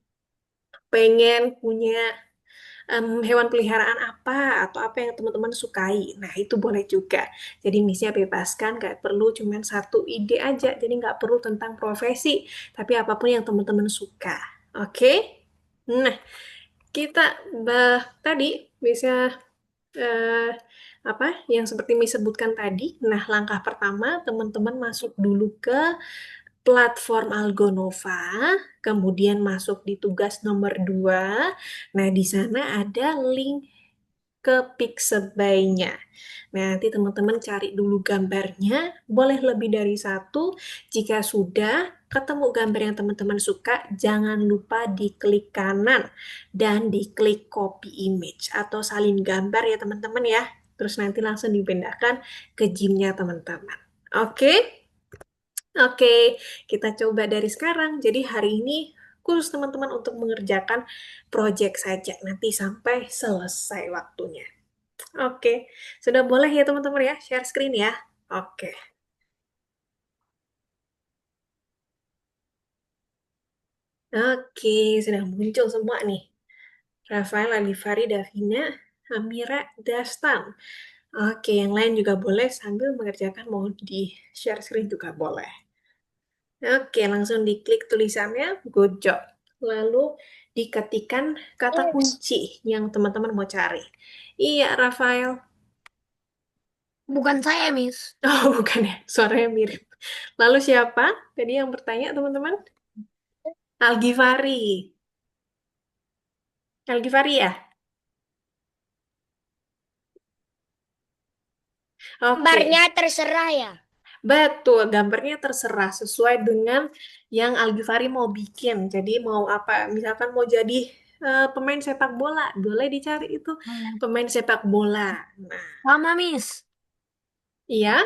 pengen punya hewan peliharaan apa atau apa yang teman-teman sukai. Nah, itu boleh juga. Jadi misinya bebaskan, nggak perlu cuman satu ide aja. Jadi nggak perlu tentang profesi, tapi apapun yang teman-teman suka. Oke? Nah, kita tadi bisa eh, apa yang seperti Miss sebutkan tadi. Nah, langkah pertama teman-teman masuk dulu ke platform Algonova, kemudian masuk di tugas nomor 2. Nah, di sana ada link ke Pixabay-nya. Nah, nanti teman-teman cari dulu gambarnya, boleh lebih dari satu. Jika sudah ketemu gambar yang teman-teman suka, jangan lupa diklik kanan dan diklik copy image atau salin gambar ya teman-teman ya. Terus nanti langsung dipindahkan ke Gmail teman-teman. Oke? Oke, kita coba dari sekarang. Jadi hari ini khusus teman-teman untuk mengerjakan project saja. Nanti sampai selesai waktunya. Oke, sudah boleh ya teman-teman ya, share screen ya. Oke, oke, sudah muncul semua nih. Rafael, Alifari, Davina, Amira, Dastan. Oke, yang lain juga boleh sambil mengerjakan mau di share screen juga boleh. Oke, langsung diklik tulisannya, good job. Lalu diketikkan kata kunci yang teman-teman mau cari. Iya, Rafael. Bukan saya, Miss. Oh, bukan ya, suaranya mirip. Lalu siapa? Tadi yang bertanya, teman-teman? Algifari. Algifari ya? Oke, Gambarnya terserah ya. betul. Gambarnya terserah sesuai dengan yang Algifari mau bikin. Jadi mau apa? Misalkan mau jadi pemain sepak bola, boleh dicari itu pemain sepak bola. Nah, Sama, Miss. iya,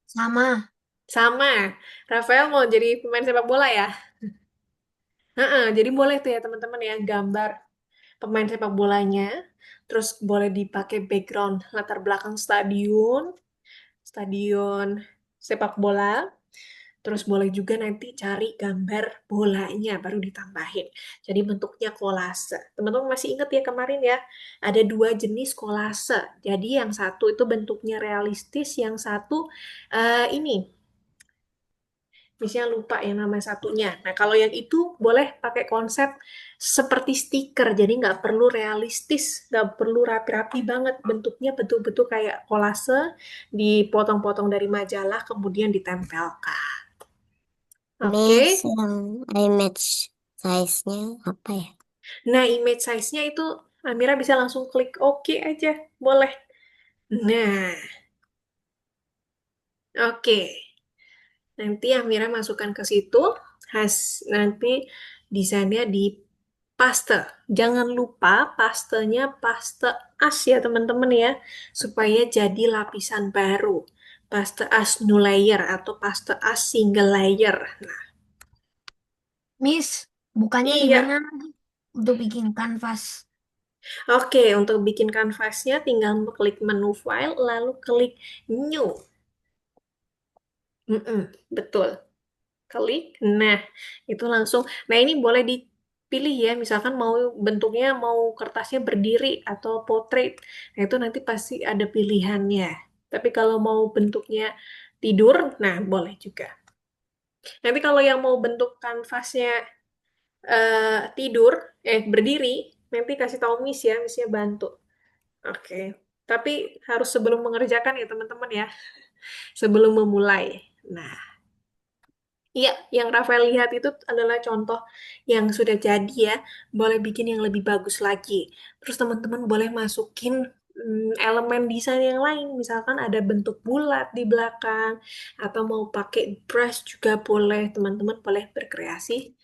Sama. sama. Rafael mau jadi pemain sepak bola ya? Heeh, jadi boleh tuh ya teman-teman ya gambar pemain sepak bolanya. Terus boleh dipakai background latar belakang stadion, stadion sepak bola. Terus boleh juga nanti cari gambar bolanya baru ditambahin. Jadi bentuknya kolase. Teman-teman masih ingat ya kemarin ya, ada dua jenis kolase. Jadi yang satu itu bentuknya realistis, yang satu ini misalnya lupa yang nama satunya. Nah, kalau yang itu boleh pakai konsep seperti stiker, jadi nggak perlu realistis, nggak perlu rapi-rapi banget. Bentuknya betul-betul kayak kolase, dipotong-potong dari majalah, kemudian ditempelkan. Oke, Miss, yang image size-nya apa ya? nah image size-nya itu Amira bisa langsung klik OK aja, boleh. Nah, oke. Nanti Amira masukkan ke situ, nanti desainnya di paste. Jangan lupa pastenya paste as ya teman-teman ya, supaya jadi lapisan baru. Paste as new layer atau paste as single layer. Nah, Miss, bukannya di iya. mana untuk bikin kanvas? Oke, untuk bikin kanvasnya tinggal klik menu file, lalu klik new. Betul. Klik. Nah, itu langsung. Nah, ini boleh dipilih ya. Misalkan mau bentuknya mau kertasnya berdiri atau portrait. Nah, itu nanti pasti ada pilihannya. Tapi kalau mau bentuknya tidur, nah boleh juga. Nanti kalau yang mau bentuk kanvasnya tidur, berdiri, nanti kasih tahu Miss ya, Missnya bantu. Oke. Tapi harus sebelum mengerjakan ya teman-teman ya. Sebelum memulai. Nah, iya, yang Rafael lihat itu adalah contoh yang sudah jadi ya. Boleh bikin yang lebih bagus lagi. Terus teman-teman boleh masukin elemen desain yang lain. Misalkan ada bentuk bulat di belakang. Atau mau pakai brush juga boleh. Teman-teman boleh berkreasi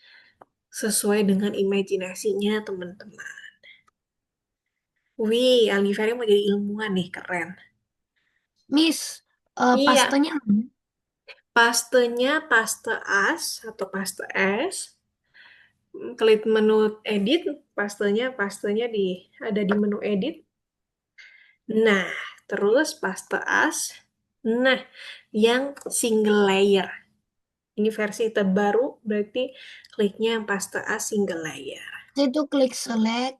sesuai dengan imajinasinya teman-teman. Wih, Alifari mau jadi ilmuwan nih, keren. Miss, Iya, pastenya mana? pastenya paste as atau paste es. klik menu edit, pastenya ada di menu edit. Nah, terus paste as. Nah, yang single layer. Ini versi terbaru, berarti kliknya yang paste as single layer. Itu klik select.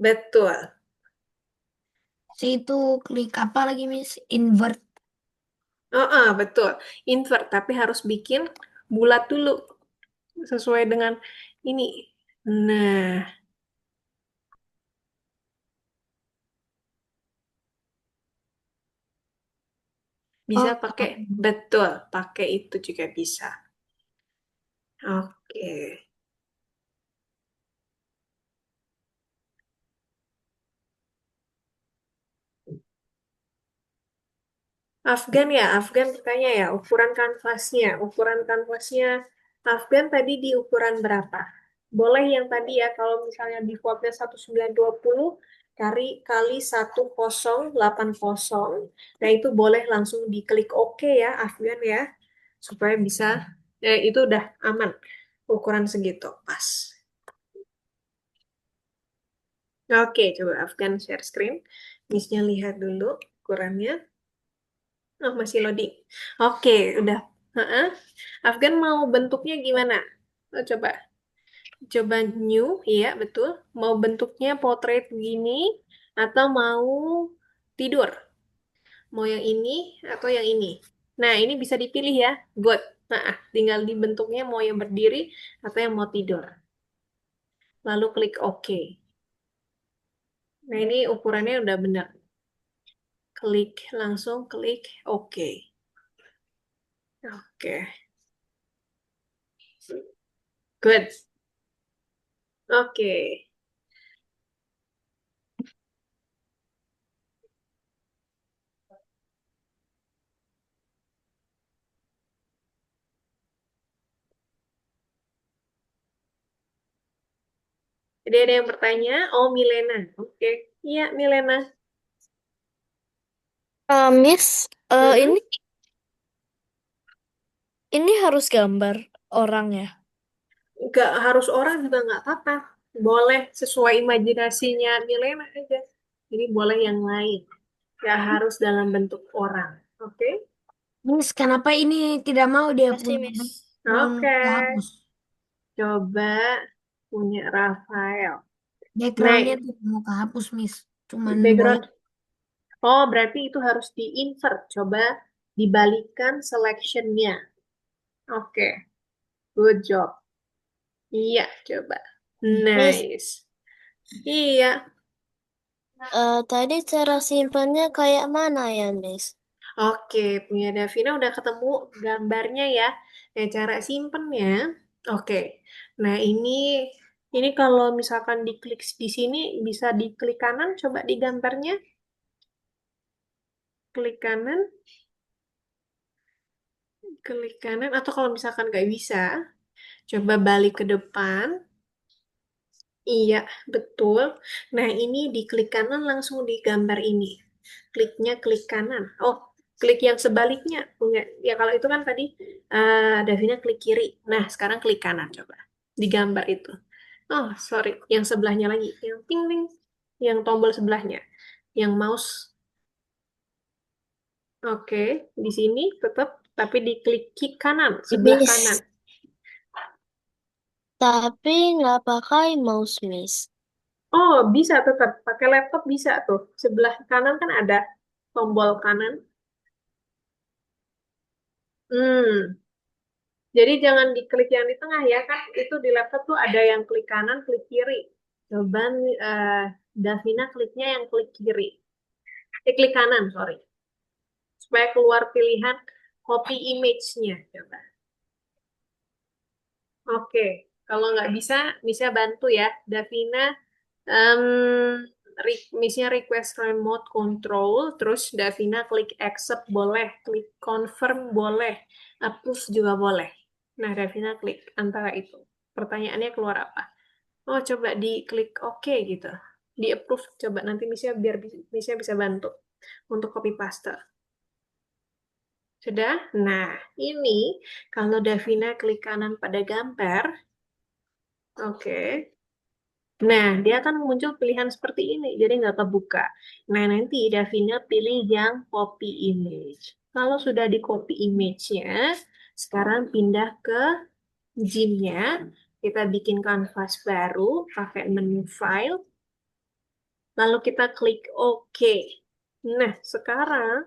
Betul. Itu klik apa lagi, Miss? Invert. Betul. Invert, tapi harus bikin bulat dulu. Sesuai dengan ini. Nah, bisa Oh, pakai, betul, pakai itu juga bisa. Oke. Afgan ya, Afgan bertanya ya, ukuran kanvasnya Afgan tadi di ukuran berapa? Boleh yang tadi ya, kalau misalnya defaultnya 1920 kali 1080, nah itu boleh langsung diklik OK ya, Afgan ya, supaya bisa, itu udah aman, ukuran segitu, pas. Oke, coba Afgan share screen, Miss-nya lihat dulu ukurannya. Oh, masih loading. Oke, udah. Heeh. Afgan mau bentuknya gimana? Oh, coba new, iya betul. Mau bentuknya portrait begini atau mau tidur? Mau yang ini atau yang ini? Nah, ini bisa dipilih ya. Good. Nah, tinggal dibentuknya mau yang berdiri atau yang mau tidur. Lalu klik OK. Nah, ini ukurannya udah benar. Langsung klik OK. Oke. Good. Oke. Jadi ada yang bertanya, oh Milena, oke, iya Milena. Miss, Mm-mm. ini harus gambar orang ya. Nggak harus orang juga nggak apa-apa, boleh sesuai imajinasinya Milena aja. Jadi boleh yang lain, nggak harus dalam bentuk orang, oke? Miss, kenapa ini tidak mau dia Pasti, punya Miss. background Oke, dihapus? coba punya Rafael. Nah, Backgroundnya tidak mau kehapus, Miss. Cuman boleh. background, oh berarti itu harus di-invert, coba dibalikan selectionnya. Oke, good job. Iya, coba. Miss, Nice. Iya, tadi cara simpannya kayak mana ya, Miss? oke. Punya Davina udah ketemu gambarnya ya. Nah, cara simpennya. Oke. Nah, ini kalau misalkan diklik di sini bisa diklik kanan, coba di gambarnya. Klik kanan, atau kalau misalkan nggak bisa, coba balik ke depan. Iya, betul. Nah, ini di klik kanan langsung di gambar ini. Kliknya klik kanan. Oh, klik yang sebaliknya. Punya. Ya, kalau itu kan tadi Davina klik kiri. Nah, sekarang klik kanan coba. Di gambar itu. Oh, sorry. Yang sebelahnya lagi. Yang ting ting. Yang tombol sebelahnya. Yang mouse. Oke, di sini tetap. Tapi di klik kanan. Sebelah kanan. Miss, tapi nggak pakai mouse, Miss. Oh, bisa tetap. Pakai laptop bisa tuh. Sebelah kanan kan ada tombol kanan. Hmm, jadi jangan diklik yang di tengah ya kan. Itu di laptop tuh ada yang klik kanan, klik kiri. Coba Davina kliknya yang klik kiri. Klik kanan, sorry. Supaya keluar pilihan copy image-nya. Coba. Oke, kalau nggak bisa bantu ya. Davina, em, misalnya request remote control, terus Davina klik accept boleh, klik confirm boleh, approve juga boleh. Nah, Davina klik antara itu. Pertanyaannya keluar apa? Oh, coba diklik OK gitu. Di approve, coba nanti biar Misha bisa bantu untuk copy paste. Sudah? Nah, ini kalau Davina klik kanan pada gambar, Oke. Nah, dia akan muncul pilihan seperti ini, jadi nggak kebuka. Nah, nanti Davina pilih yang copy image. Kalau sudah di copy image-nya, sekarang pindah ke Gym-nya. Kita bikin kanvas baru, pakai menu file, lalu kita klik OK. Nah, sekarang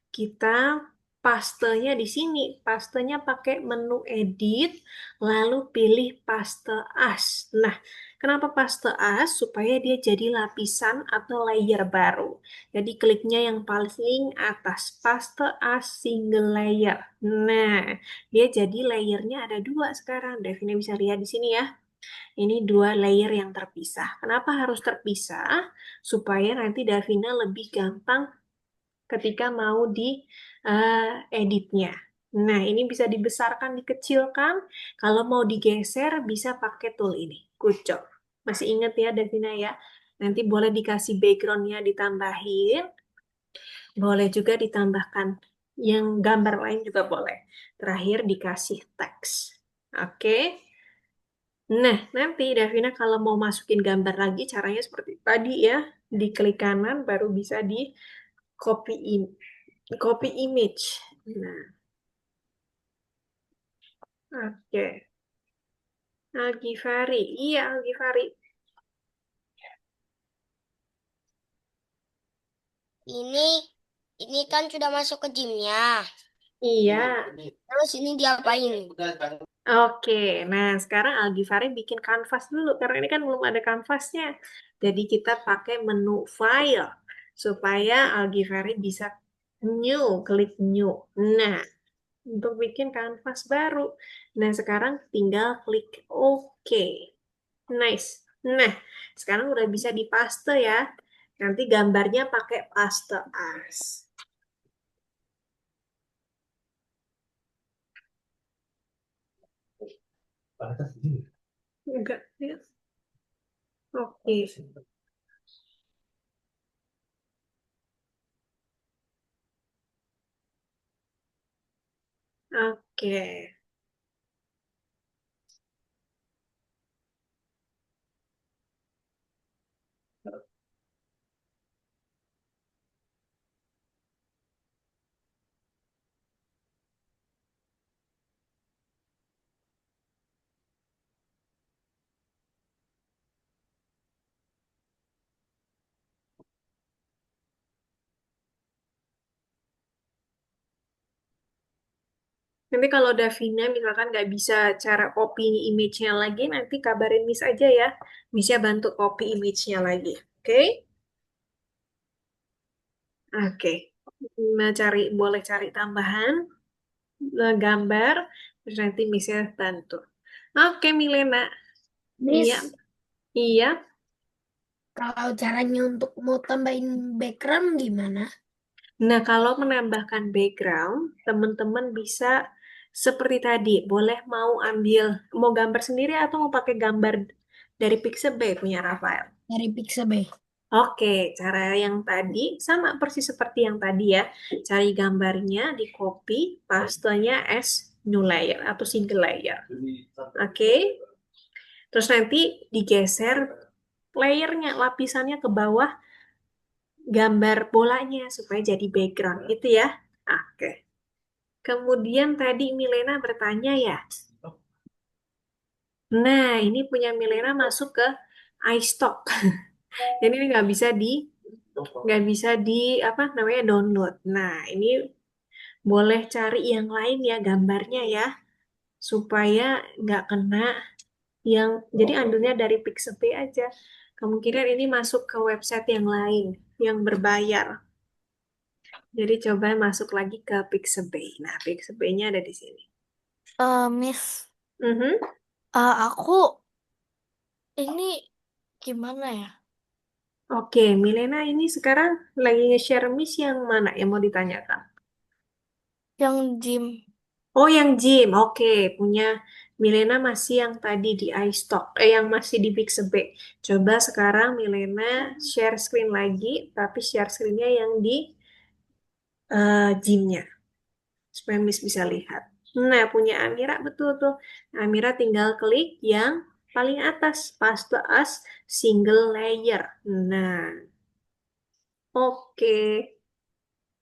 kita pastenya di sini. Pastenya pakai menu edit, lalu pilih paste as. Nah, kenapa paste as? Supaya dia jadi lapisan atau layer baru. Jadi kliknya yang paling atas, paste as single layer. Nah, dia jadi layernya ada dua sekarang. Devina bisa lihat di sini ya. Ini dua layer yang terpisah. Kenapa harus terpisah? Supaya nanti Davina lebih gampang ketika mau di editnya. Nah, ini bisa dibesarkan, dikecilkan. Kalau mau digeser, bisa pakai tool ini, kucok. Masih ingat ya, Davina ya? Nanti boleh dikasih background-nya ditambahin. Boleh juga ditambahkan yang gambar lain juga boleh. Terakhir dikasih teks. Oke. Nah, nanti Davina kalau mau masukin gambar lagi, caranya seperti tadi ya. Diklik kanan, baru bisa di copy in, copy image. Nah, oke. Algifari. Iya, Algifari. Ini kan sudah masuk ke gymnya. Iya. Terus ini diapain? Oke, nah sekarang Algifari bikin kanvas dulu karena ini kan belum ada kanvasnya. Jadi kita pakai menu file supaya Algifari bisa new, klik new. Nah, untuk bikin kanvas baru. Nah, sekarang tinggal klik OK. Nice. Nah, sekarang udah bisa dipaste ya. Nanti gambarnya pakai paste as. Enggak, ya. Oke. Oke. Nanti kalau Davina misalkan nggak bisa cara copy image-nya lagi, nanti kabarin Miss aja ya. Bisa bantu copy image-nya lagi. Oke? Oke. Nah, boleh cari tambahan gambar, terus nanti Miss-nya bantu. Oke, Milena. Iya, Miss, iya. kalau caranya untuk mau tambahin background gimana? Nah, kalau menambahkan background, teman-teman bisa seperti tadi. Boleh mau gambar sendiri atau mau pakai gambar dari Pixabay punya Rafael. Dari Pixabay. Oke, cara yang tadi sama persis seperti yang tadi ya. Cari gambarnya, di copy, pastenya as new layer atau single layer. Oke, terus nanti digeser layernya, lapisannya ke bawah gambar bolanya supaya jadi background gitu ya. Oke. Kemudian tadi Milena bertanya ya. Nah, ini punya Milena masuk ke iStock. Jadi ini nggak bisa di apa namanya download. Nah, ini boleh cari yang lain ya gambarnya ya, supaya nggak kena yang, jadi ambilnya dari Pixabay aja. Kemungkinan ini masuk ke website yang lain, yang berbayar. Jadi coba masuk lagi ke Pixabay. Nah, Pixabay-nya ada di sini. Miss, Mhm. aku ini gimana ya? Oke, Milena ini sekarang lagi nge-share Miss yang mana yang mau ditanyakan? Yang gym. Oh, yang gym. Oke, punya Milena masih yang tadi di iStock, yang masih di Pixabay. Coba sekarang Milena share screen lagi, tapi share screen-nya yang di gymnya, supaya Miss bisa lihat. Nah, punya Amira betul tuh. Amira tinggal klik yang paling atas, paste as single layer. Nah, oke.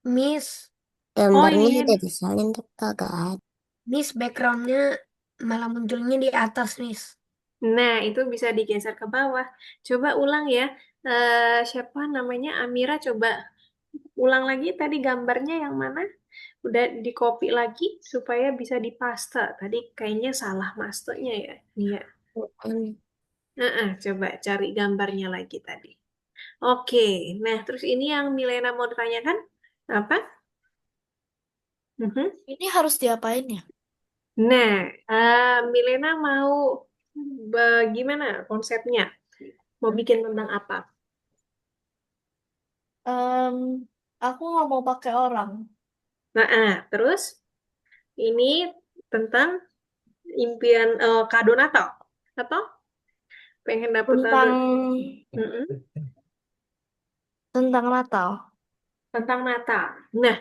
Miss, Gambarnya iya. udah disalin tapi kagak ada. Miss backgroundnya malah munculnya di atas, Miss. Nah, itu bisa digeser ke bawah. Coba ulang ya. Siapa namanya? Amira, coba ulang lagi tadi gambarnya yang mana? Udah di copy lagi supaya bisa dipaste. Tadi kayaknya salah mastenya ya. Iya. Coba cari gambarnya lagi tadi. Oke, nah terus ini yang Milena mau ditanyakan apa? Mhm. Ini harus diapain ya? Nah, Milena mau bagaimana konsepnya? Mau bikin tentang apa? Em, aku nggak mau pakai orang. Terus ini tentang impian kado Natal atau pengen dapet Tentang Mm-mm. tentang Natal. Tentang Natal. Nah,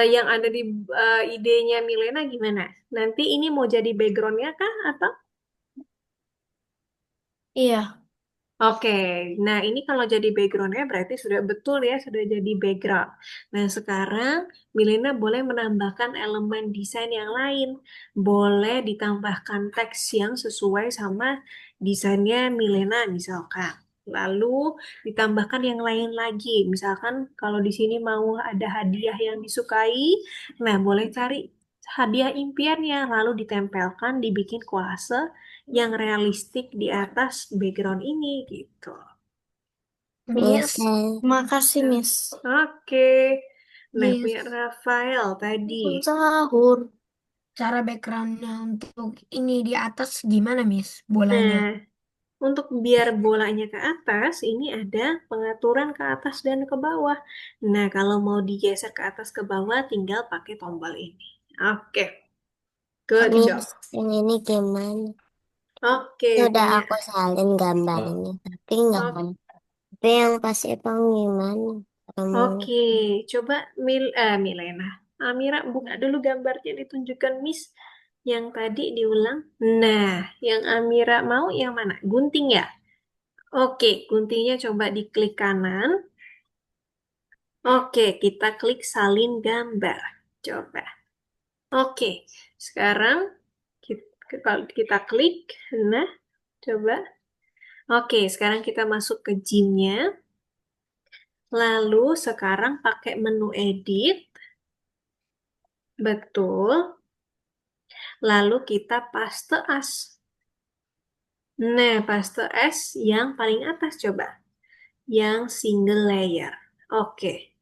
yang ada di idenya Milena gimana? Nanti ini mau jadi backgroundnya kah atau? Iya. Oke, nah ini kalau jadi backgroundnya berarti sudah betul ya, sudah jadi background. Nah sekarang Milena boleh menambahkan elemen desain yang lain. Boleh ditambahkan teks yang sesuai sama desainnya Milena misalkan. Lalu ditambahkan yang lain lagi. Misalkan kalau di sini mau ada hadiah yang disukai, nah boleh cari hadiah impiannya, lalu ditempelkan, dibikin kolase yang realistik di atas background ini gitu. Miss, Makasih, Miss. Oke. Nah, Miss, punya Rafael tadi. Sahur. cara backgroundnya untuk ini di atas gimana, Miss? Bolanya. Nah, untuk biar bolanya ke atas, ini ada pengaturan ke atas dan ke bawah. Nah, kalau mau digeser ke atas ke bawah, tinggal pakai tombol ini. Oke, good Oke, job. Miss, yang ini gimana? Oke, Udah punya. aku salin gambarnya, tapi nggak Oke, mau. Tapi yang pas Ipang gimana? Kamu oke. Coba Milena. Amira, buka dulu gambarnya ditunjukkan Miss. Yang tadi diulang. Nah, yang Amira mau yang mana? Gunting ya? Oke, guntingnya coba diklik kanan. Oke, kita klik salin gambar. Coba. Oke, sekarang kita klik. Nah, coba. Oke, sekarang kita masuk ke Gym-nya. Lalu sekarang pakai menu edit. Betul. Lalu kita paste as. Nah, paste as yang paling atas coba. Yang single layer. Oke.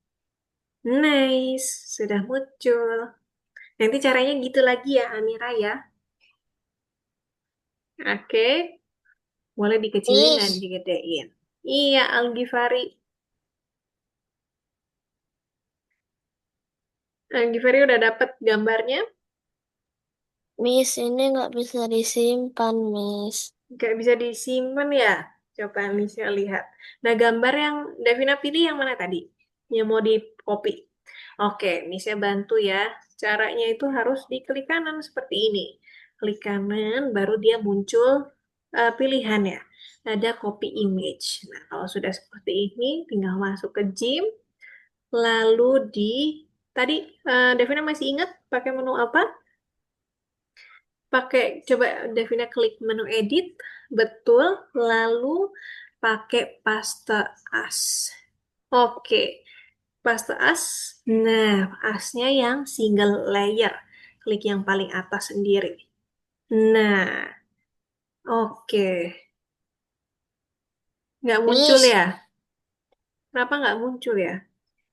Nice, sudah muncul. Nanti caranya gitu lagi ya, Amira ya. Oke, boleh dikecilin dan Miss, digedein. Iya, Algifari. Algifari udah dapet gambarnya? Miss, ini nggak bisa disimpan, Miss. Nggak bisa disimpan ya? Coba Misha lihat. Nah, gambar yang Davina pilih yang mana tadi? Yang mau di copy. Oke, Misha bantu ya. Caranya itu harus diklik kanan seperti ini. Klik kanan, baru dia muncul pilihan ya. Ada copy image. Nah, kalau sudah seperti ini, tinggal masuk ke Gym. Lalu tadi Davina masih ingat pakai menu apa? Pakai coba Davina klik menu edit, betul, lalu pakai paste as. Oke, paste as. Nah, asnya yang single layer. Klik yang paling atas sendiri. Nah, oke. Nggak muncul Miss, ya? Kenapa nggak muncul ya?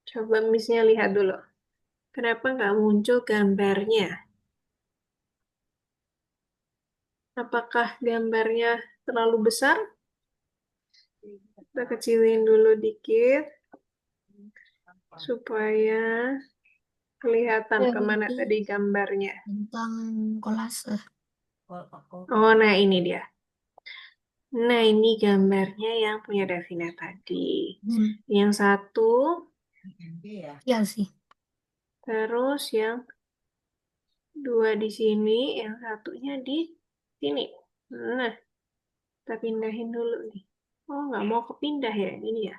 Coba Miss-nya lihat dulu. Kenapa nggak muncul gambarnya? Apakah gambarnya terlalu besar? Kita kecilin dulu dikit supaya kelihatan yang kemana ini tadi gambarnya. tentang kolase. Oh, nah ini dia. Nah, ini gambarnya yang punya Davina tadi. Yang satu, Iya sih. terus yang dua di sini, yang satunya di sini. Nah, Kita pindahin dulu nih. Oh, nggak mau kepindah ya ini ya.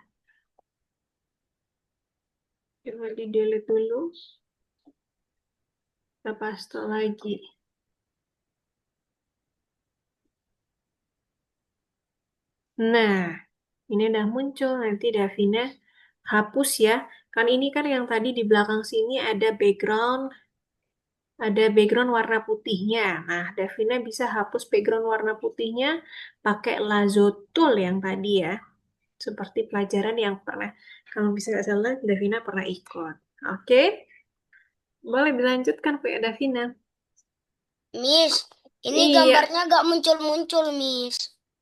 Coba di delete dulu. Kita paste lagi. Nah, ini udah muncul. Nanti Davina hapus ya. Kan ini kan yang tadi di belakang sini ada background warna putihnya. Nah, Davina bisa hapus background warna putihnya pakai Lasso Tool yang tadi ya. Seperti pelajaran yang pernah, kalau bisa nggak salah, Davina pernah ikut. Oke, boleh dilanjutkan Bu Davina. Miss, ini Iya, gambarnya gak muncul-muncul, Miss.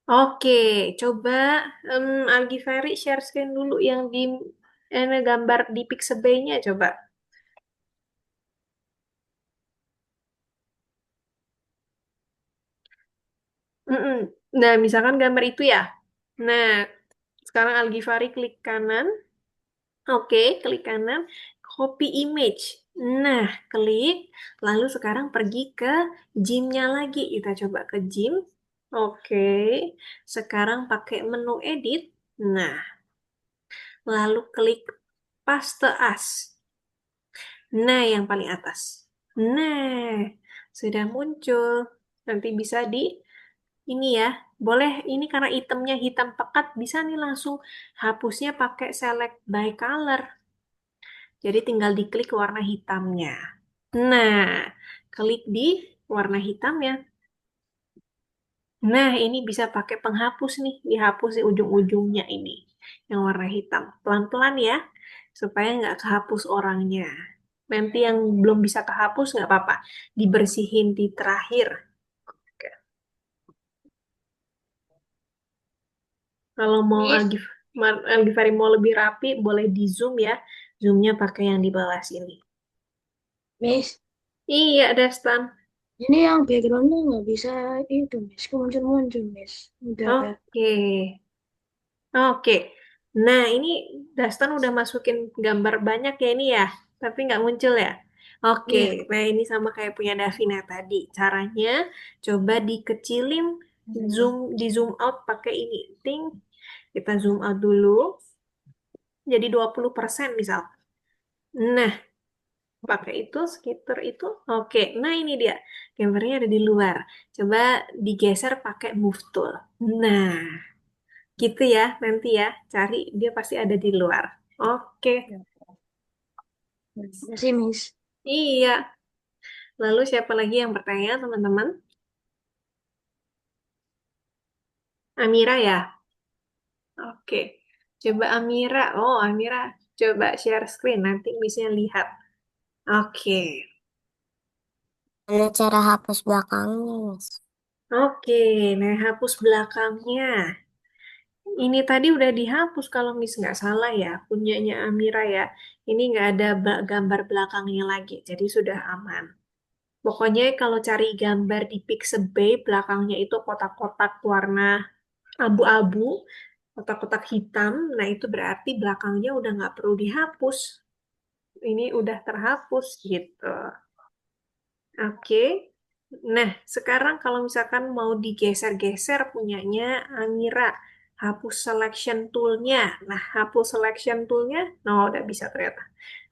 oke. Coba Algifari share screen dulu yang di gambar di Pixabay-nya coba. Mm-mm. Nah, misalkan gambar itu ya. Nah, sekarang Algifari klik kanan. Oke, klik kanan, copy image. Nah, klik, lalu sekarang pergi ke Gym-nya lagi. Kita coba ke Gym. Oke, sekarang pakai menu edit. Nah, lalu klik paste as. Nah, yang paling atas. Nah, sudah muncul. Nanti bisa ini ya. Boleh, ini karena itemnya hitam pekat, bisa nih langsung hapusnya pakai select by color. Jadi tinggal diklik warna hitamnya. Nah, klik di warna hitamnya. Nah, ini bisa pakai penghapus nih, dihapus di ujung-ujungnya ini, yang warna hitam. Pelan-pelan ya, supaya nggak kehapus orangnya. Nanti yang belum bisa kehapus nggak apa-apa, dibersihin di terakhir. Oke. Kalau mau Miss, Algifari mau lebih rapi, boleh di zoom ya. Zoomnya pakai yang di bawah sini. Miss, Iya, Destan. ini yang backgroundnya nggak bisa itu, Miss. Muncul-muncul, Miss. Udah. Oke. Oke. Nah, ini Dastan udah masukin gambar banyak ya ini ya, tapi nggak muncul ya. Oke, Iya. nah ini sama kayak punya Davina tadi. Caranya coba dikecilin, di zoom out pakai ini. Ting, kita zoom out dulu. Jadi 20% misal. Nah, pakai itu, sekitar itu. Oke, nah ini dia. Gambarnya ada di luar. Coba digeser pakai move tool. Nah, gitu ya, nanti ya. Cari, dia pasti ada di luar. Oke, Terima kasih, Miss. iya. Lalu siapa lagi yang bertanya, teman-teman? Amira ya? Oke. Coba Amira. Oh, Amira. Coba share screen, nanti bisa lihat. Oke. Mana cara hapus belakangnya, Mas? Oke, nah hapus belakangnya. Ini tadi udah dihapus kalau Miss nggak salah ya, punyanya Amira ya. Ini nggak ada gambar belakangnya lagi, jadi sudah aman. Pokoknya kalau cari gambar di Pixabay, belakangnya itu kotak-kotak warna abu-abu, kotak-kotak hitam, nah itu berarti belakangnya udah nggak perlu dihapus. Ini udah terhapus gitu. Oke. Nah, sekarang kalau misalkan mau digeser-geser punyanya Amira, hapus selection tool-nya. Nah, hapus selection tool-nya, no, udah bisa ternyata.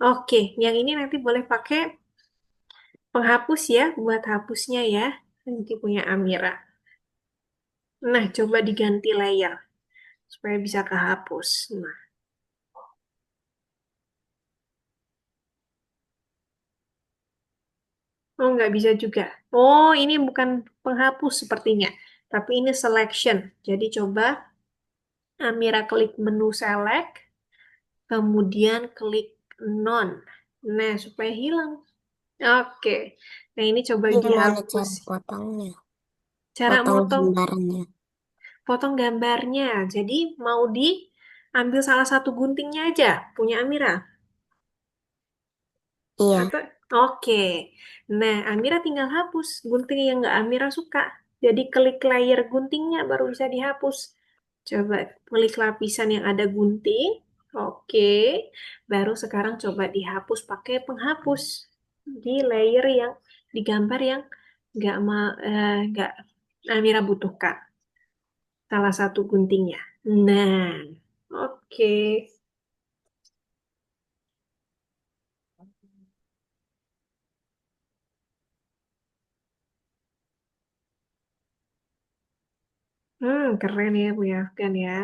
Oke, yang ini nanti boleh pakai penghapus ya, buat hapusnya ya. Nanti punya Amira. Nah, coba diganti layer supaya bisa kehapus. Nah, oh, nggak bisa juga. Oh, ini bukan penghapus sepertinya, tapi ini selection. Jadi coba Amira klik menu select, kemudian klik none. Nah, supaya hilang. Oke. Nah, ini coba Gimana dihapus. cara potongnya? Cara Potong motong, gambarnya. potong gambarnya. Jadi mau diambil salah satu guntingnya aja, punya Amira. Iya. Atau, oke. Nah, Amira tinggal hapus gunting yang nggak Amira suka. Jadi klik layer guntingnya baru bisa dihapus. Coba klik lapisan yang ada gunting. Oke. Baru sekarang coba dihapus pakai penghapus di layer yang di gambar yang nggak Amira butuhkan. salah satu guntingnya. Nah, oke. Keren ya punya Afgan ya.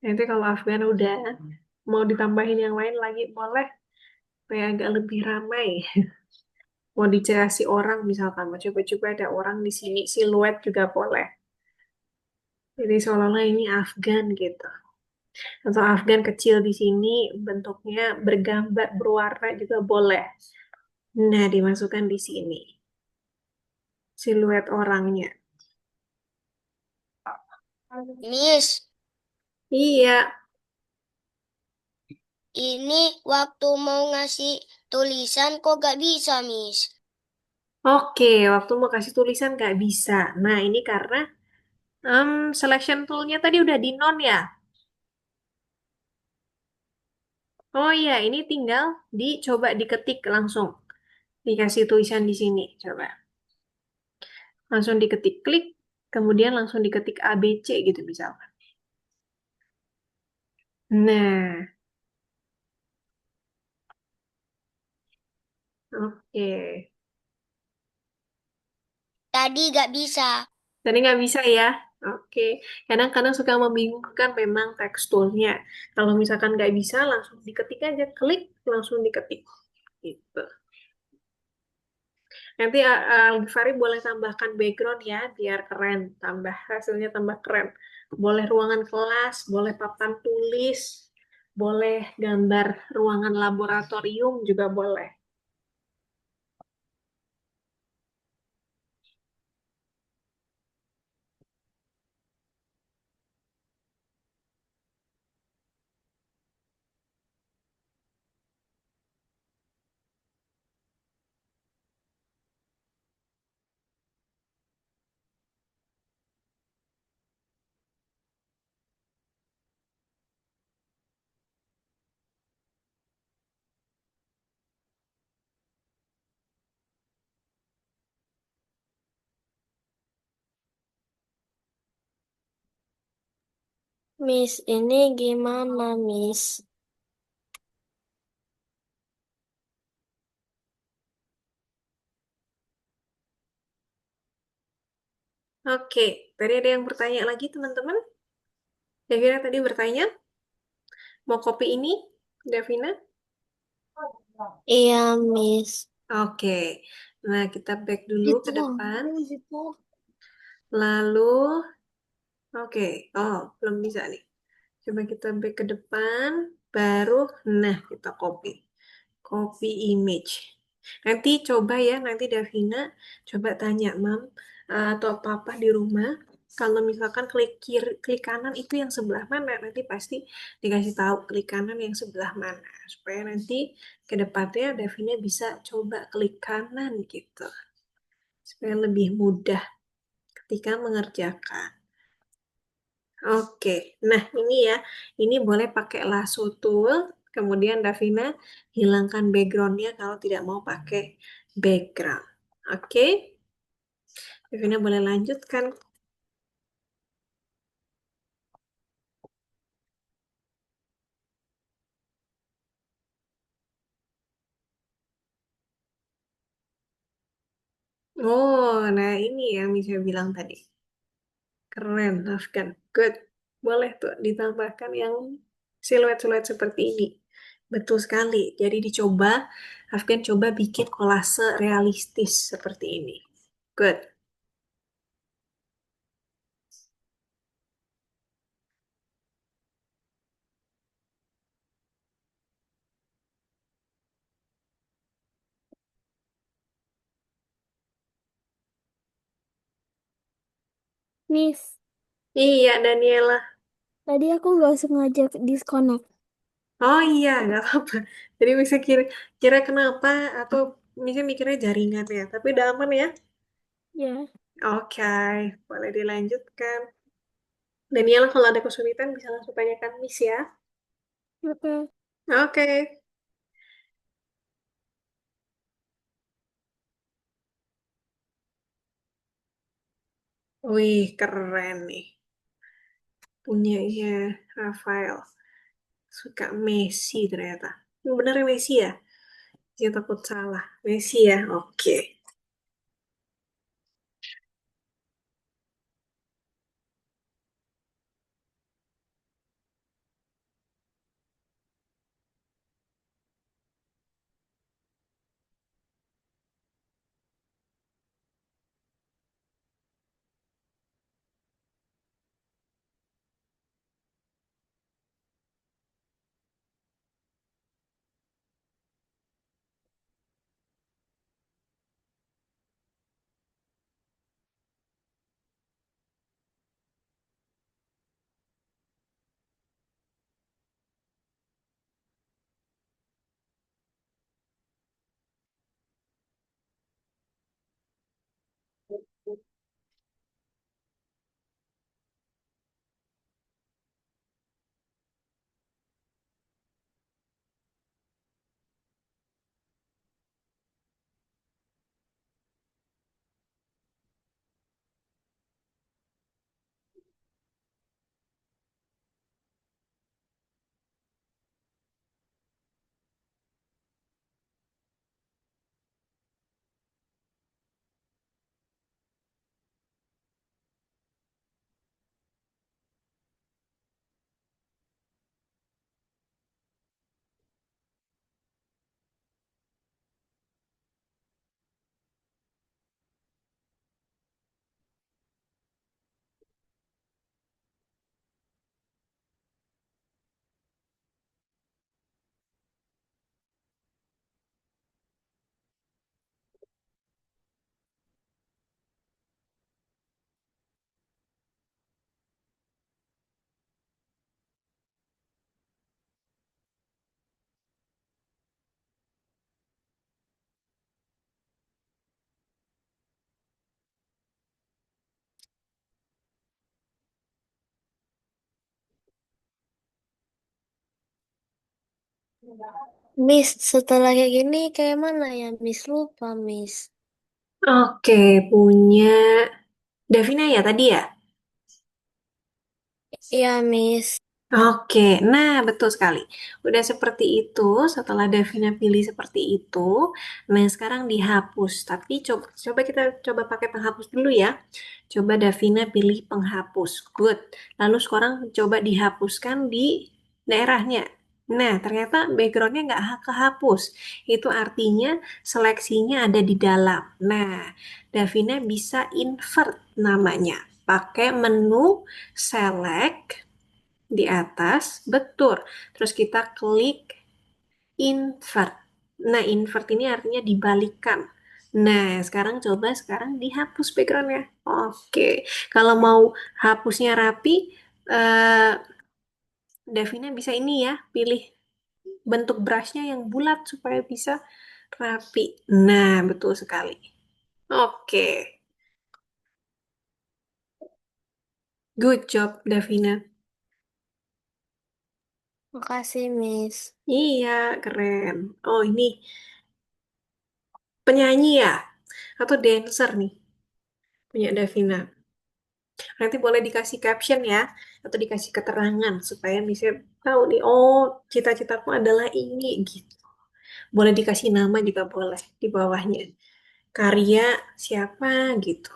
Nanti kalau Afgan udah mau ditambahin yang lain lagi boleh supaya agak lebih ramai. Mau dicari orang misalkan, mau coba-coba ada orang di sini siluet juga boleh. Jadi seolah-olah ini Afgan gitu. Atau Afgan kecil di sini bentuknya bergambar berwarna juga boleh. Nah, dimasukkan di sini siluet orangnya. Miss, Iya, ini waktu mau ngasih tulisan kok gak bisa, Miss? oke. Waktu mau kasih tulisan nggak bisa. Nah, ini karena selection tool-nya tadi udah di non ya. Oh iya, ini tinggal dicoba diketik langsung. Dikasih tulisan di sini, coba. Langsung diketik klik, kemudian langsung diketik ABC gitu misalkan. Nah, oke. Tadi gak bisa. Tadi nggak bisa ya? Oke. Kadang-kadang suka membingungkan memang teksturnya. Kalau misalkan nggak bisa, langsung diketik aja. Klik, langsung diketik. Gitu. Nanti Alfari boleh tambahkan background ya, biar keren. Tambah hasilnya tambah keren. Boleh ruangan kelas, boleh papan tulis, boleh gambar ruangan laboratorium juga boleh. Miss, ini gimana, Miss? Oke, tadi ada yang bertanya lagi teman-teman? Davina tadi bertanya, mau kopi ini? Davina? Iya, Miss. Oke, nah kita back dulu Itu, ke depan. di situ. Lalu, oke, oh belum bisa nih. Coba kita back ke depan, baru, nah kita copy. Copy image. Nanti coba ya, nanti Davina coba tanya Mam atau Papa di rumah. Kalau misalkan klik kiri, klik kanan itu yang sebelah mana, nanti pasti dikasih tahu klik kanan yang sebelah mana. Supaya nanti ke depannya Davina bisa coba klik kanan gitu. Supaya lebih mudah ketika mengerjakan. Oke, nah ini ya, ini boleh pakai lasso tool, kemudian Davina hilangkan backgroundnya kalau tidak mau pakai background. Oke, Davina boleh lanjutkan. Oh, nah ini yang bisa bilang tadi. Keren, Afgan. Good. Boleh tuh ditambahkan yang siluet-siluet seperti ini. Betul sekali. Jadi dicoba, Afgan coba bikin kolase realistis seperti ini. Good. Miss, Iya, Daniela. tadi aku nggak sengaja disconnect. Oh iya, nggak apa-apa. Jadi bisa kira kenapa atau misalnya mikirnya jaringan ya. Tapi udah aman ya. Ya, Oke, boleh dilanjutkan. Daniela kalau ada kesulitan bisa langsung tanyakan Miss ya. oke. Oke. Wih, keren nih. Punyanya Rafael. Suka Messi ternyata. Bener Messi ya? Saya takut salah. Messi ya? Oke. Miss, setelah kayak gini kayak mana ya, Miss? Lupa, Miss. Oke, punya Davina ya tadi ya? Iya, Miss. Oke, nah betul sekali. Udah seperti itu, setelah Davina pilih seperti itu, nah sekarang dihapus. Tapi coba kita coba pakai penghapus dulu ya. Coba Davina pilih penghapus. Good. Lalu sekarang coba dihapuskan di daerahnya. Nah, ternyata backgroundnya nggak kehapus. Itu artinya seleksinya ada di dalam. Nah, Davina bisa invert namanya. Pakai menu select di atas, betul. Terus kita klik invert. Nah, invert ini artinya dibalikan. Nah, sekarang dihapus backgroundnya. Oke, kalau mau hapusnya rapi, eh, Davina bisa ini ya, pilih bentuk brushnya yang bulat supaya bisa rapi. Nah, betul sekali. Oke, good job, Davina. Makasih, Miss. Iya, keren. Oh, ini penyanyi ya? Atau dancer nih, punya Davina. Nanti boleh dikasih caption ya, atau dikasih keterangan supaya bisa tahu nih, oh cita-citaku adalah ini gitu. Boleh dikasih nama juga boleh di bawahnya. Karya siapa gitu.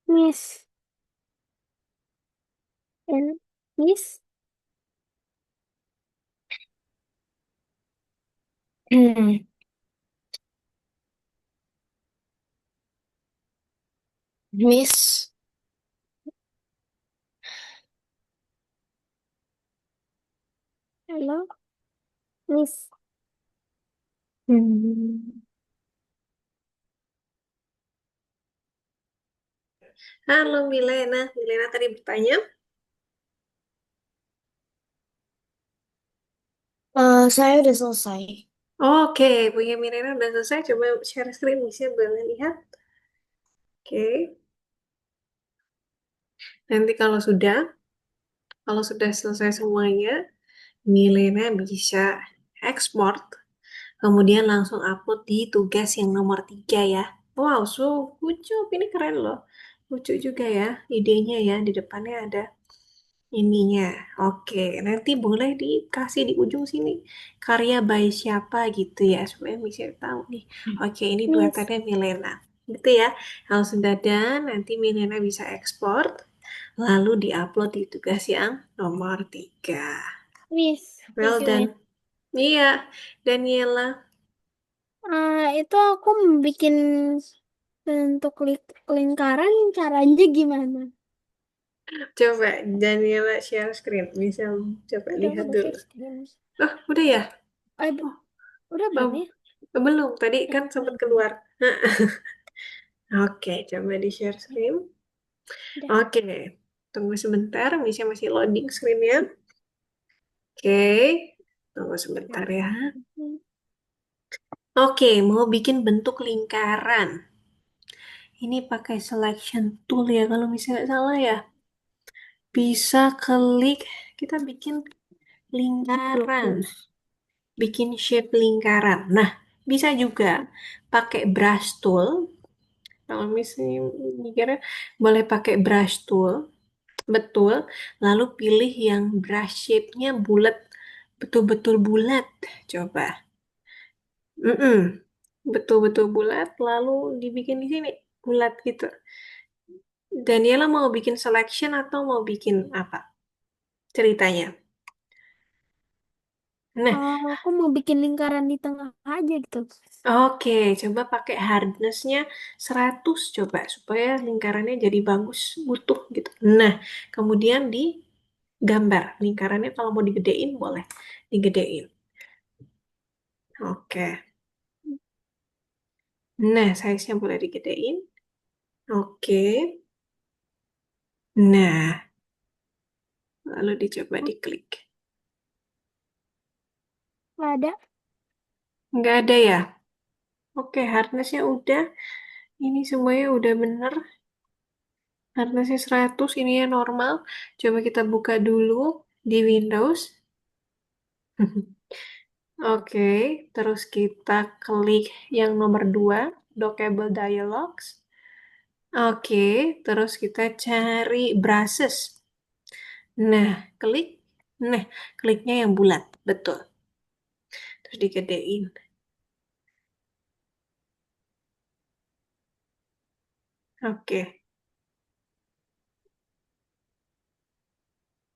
Miss. And Miss. Hmm. Miss. Hello. Miss. Hmm. Halo Milena. Milena tadi bertanya. Saya udah selesai. Oke, punya Milena udah selesai. Coba share screen, bisa boleh lihat. Oke. Nanti kalau sudah selesai semuanya, Milena bisa ekspor, kemudian langsung upload di tugas yang nomor 3 ya. Wow, so lucu. Ini keren loh. Lucu juga ya, idenya ya. Di depannya ada ininya. Oke, nanti boleh dikasih di ujung sini. Karya by siapa gitu ya, supaya bisa tahu nih. Oke, ini Miss. buatannya Milena. Gitu ya. Kalau sudah dan nanti Milena bisa ekspor, lalu diupload di tugas yang nomor 3. Miss. Well Thank you, Miss. done. Iya, Daniela. Itu aku bikin bentuk lingkaran caranya gimana? Coba Daniela share screen. Bisa coba Udah, aku lihat udah dulu. share screen. Oh, udah ya? Eh, udah Oh, belum ya? belum. Tadi kan sempat Belum. keluar. Oke, coba di share screen. Udah. Oke, tunggu sebentar. Misalnya masih loading screen-nya. Oke, tunggu sebentar ya. Oke, mau bikin bentuk lingkaran. Ini pakai selection tool ya, kalau misalnya nggak salah ya. Bisa klik, kita bikin lingkaran. Fokus. Bikin shape lingkaran. Nah, bisa juga pakai brush tool. Kalau misalnya mikirnya boleh pakai brush tool, betul. Lalu pilih yang brush shape-nya bulat, betul-betul bulat. Coba. Mm-mm. Betul-betul bulat, lalu dibikin di sini bulat gitu. Daniela mau bikin selection atau mau bikin apa? Ceritanya. Nah, Aku mau bikin lingkaran di tengah aja gitu. oke, coba pakai hardness-nya 100 coba supaya lingkarannya jadi bagus, utuh gitu. Nah, kemudian digambar lingkarannya, kalau mau digedein boleh digedein. Oke. Nah, size-nya boleh digedein. Oke. Nah, lalu dicoba diklik. Nggak ada. Nggak ada ya? Oke, hardness-nya udah. Ini semuanya udah bener. Hardness-nya 100, ini ya normal. Coba kita buka dulu di Windows. Oke, terus kita klik yang nomor 2, Dockable Dialogs. Oke, terus kita cari brushes. Nah, klik. Nah, kliknya yang bulat, betul. Terus digedein. Oke.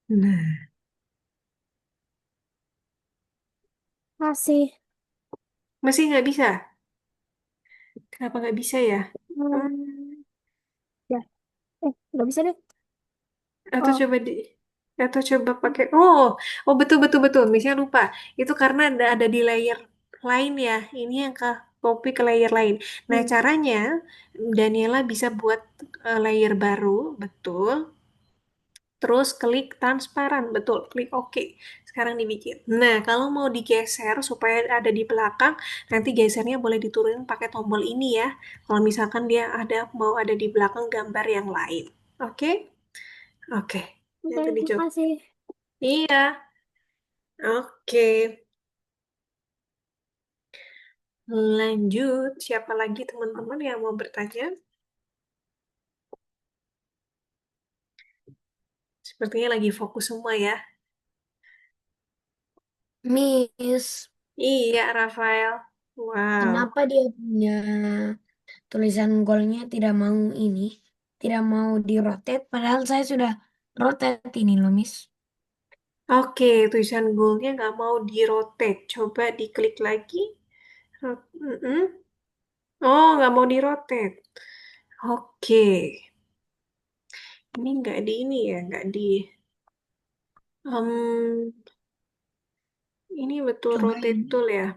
Nah, Masih. masih nggak bisa. Kenapa nggak bisa ya? Hmm, Hmm, ya. Nggak bisa deh. atau Oh. coba atau coba pakai, oh betul betul betul. Misalnya lupa. Itu karena ada di layer lain ya. Ini yang ke copy ke layer lain. Nah, Hmm. caranya Daniela bisa buat layer baru, betul. Terus klik transparan, betul. Klik OK. Sekarang dibikin. Nah, kalau mau digeser supaya ada di belakang, nanti gesernya boleh diturunin pakai tombol ini ya. Kalau misalkan dia mau ada di belakang gambar yang lain. Oke? Oke. Oke, Nanti dicoba. makasih. Iya. Oke. Lanjut. Siapa lagi teman-teman yang mau bertanya? Sepertinya lagi fokus semua ya. Miss, Iya, Rafael. Wow. kenapa dia punya tulisan golnya tidak mau ini? tidak mau di rotate, padahal saya sudah rotate ini loh, Miss. Oke, tulisan goalnya nggak mau di-rotate. Coba diklik lagi. Mm-mm. Oh, nggak mau di-rotate. Oke, ini nggak di ini ya, nggak di... Em, ini betul Coba rotate ini. tool ya.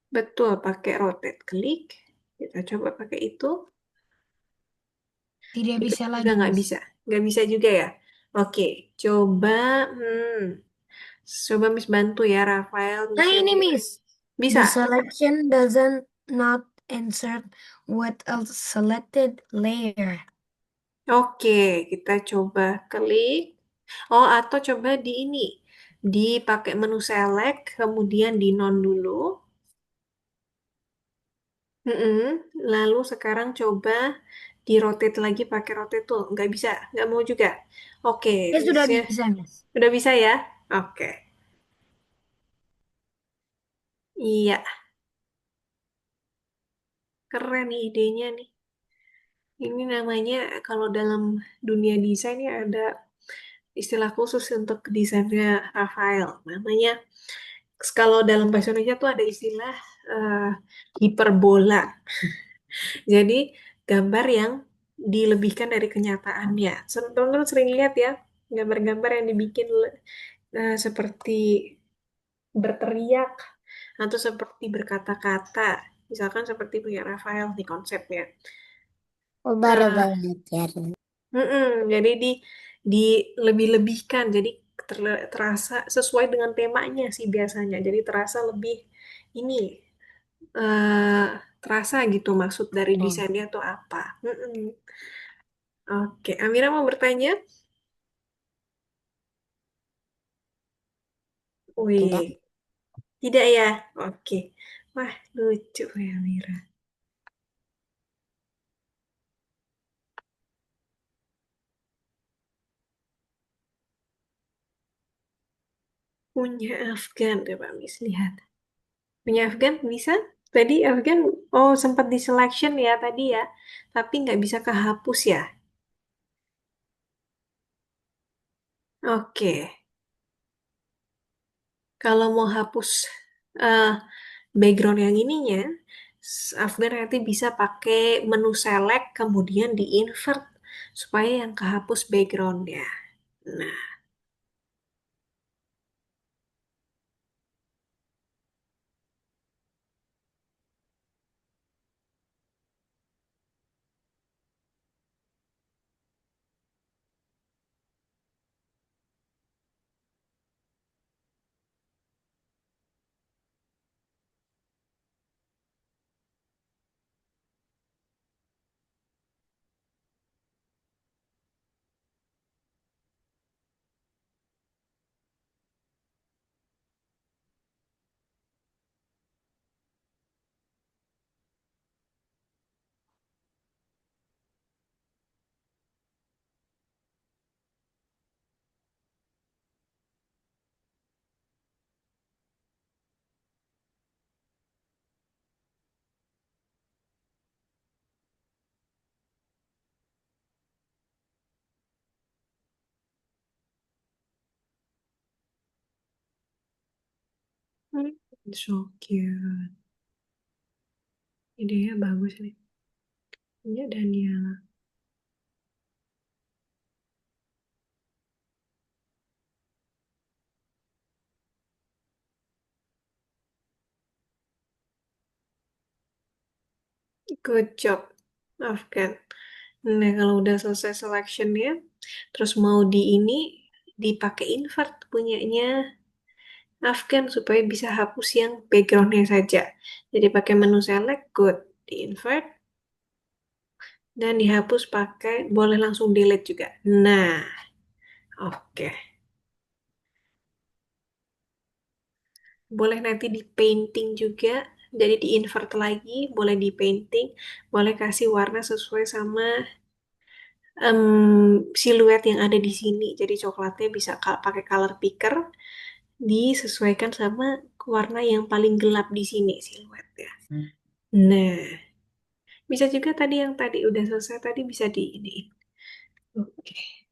Betul, pakai rotate klik. Kita coba pakai itu. Tidak Itu bisa juga lagi, nggak Miss. bisa. Nggak bisa juga ya. Oke, coba... Coba Miss bantu ya, Rafael, Nah Miss ini, Yamira. Miss. Bisa? The selection doesn't not insert with a selected layer. Oke, kita coba klik. Oh, atau coba di ini. Dipakai menu select, kemudian di non dulu. Mm-mm. Lalu sekarang coba di rotate lagi pakai rotate tool. Nggak bisa, nggak mau juga. Oke, Ya sudah Miss-nya bisa, Miss. udah bisa ya? Oke. Iya, keren nih idenya nih. Ini namanya kalau dalam dunia desain ya ada istilah khusus untuk desainnya Rafael. Namanya kalau dalam bahasa Indonesia tuh ada istilah eh, hiperbola. Jadi gambar yang dilebihkan dari kenyataannya. Teman-teman sering lihat ya gambar-gambar yang dibikin seperti berteriak atau seperti berkata-kata. Misalkan seperti punya Rafael nih konsepnya. Baru Eh, banget ya. jadi di lebih-lebihkan, jadi terasa sesuai dengan temanya sih biasanya. Jadi terasa lebih ini eh terasa gitu maksud dari Betul. desainnya tuh apa. Oke, Amira mau bertanya? Tidak. Wih, tidak ya? Oke. Wah, lucu ya Amira. Punya Afgan, coba Miss lihat. Punya Afgan bisa? Tadi Afgan, oh sempat di selection ya tadi ya, tapi nggak bisa kehapus ya. Oke, kalau mau hapus eh, background yang ininya, Afgan nanti bisa pakai menu select, kemudian di invert supaya yang kehapus backgroundnya. Nah, hmm, so cute. Idenya bagus nih. Punya Daniela. Good job, Afgan. Nah, kalau udah selesai selectionnya, terus mau di ini, dipakai invert punyanya Afgan supaya bisa hapus yang backgroundnya saja. Jadi pakai menu select, good, di invert, dan dihapus pakai, boleh langsung delete juga. Nah, oke. Boleh nanti di painting juga, jadi di invert lagi, boleh di painting, boleh kasih warna sesuai sama siluet yang ada di sini. Jadi coklatnya bisa pakai color picker, disesuaikan sama warna yang paling gelap di sini siluetnya. Nah, Bisa juga tadi yang tadi udah selesai tadi bisa di ini. Oke.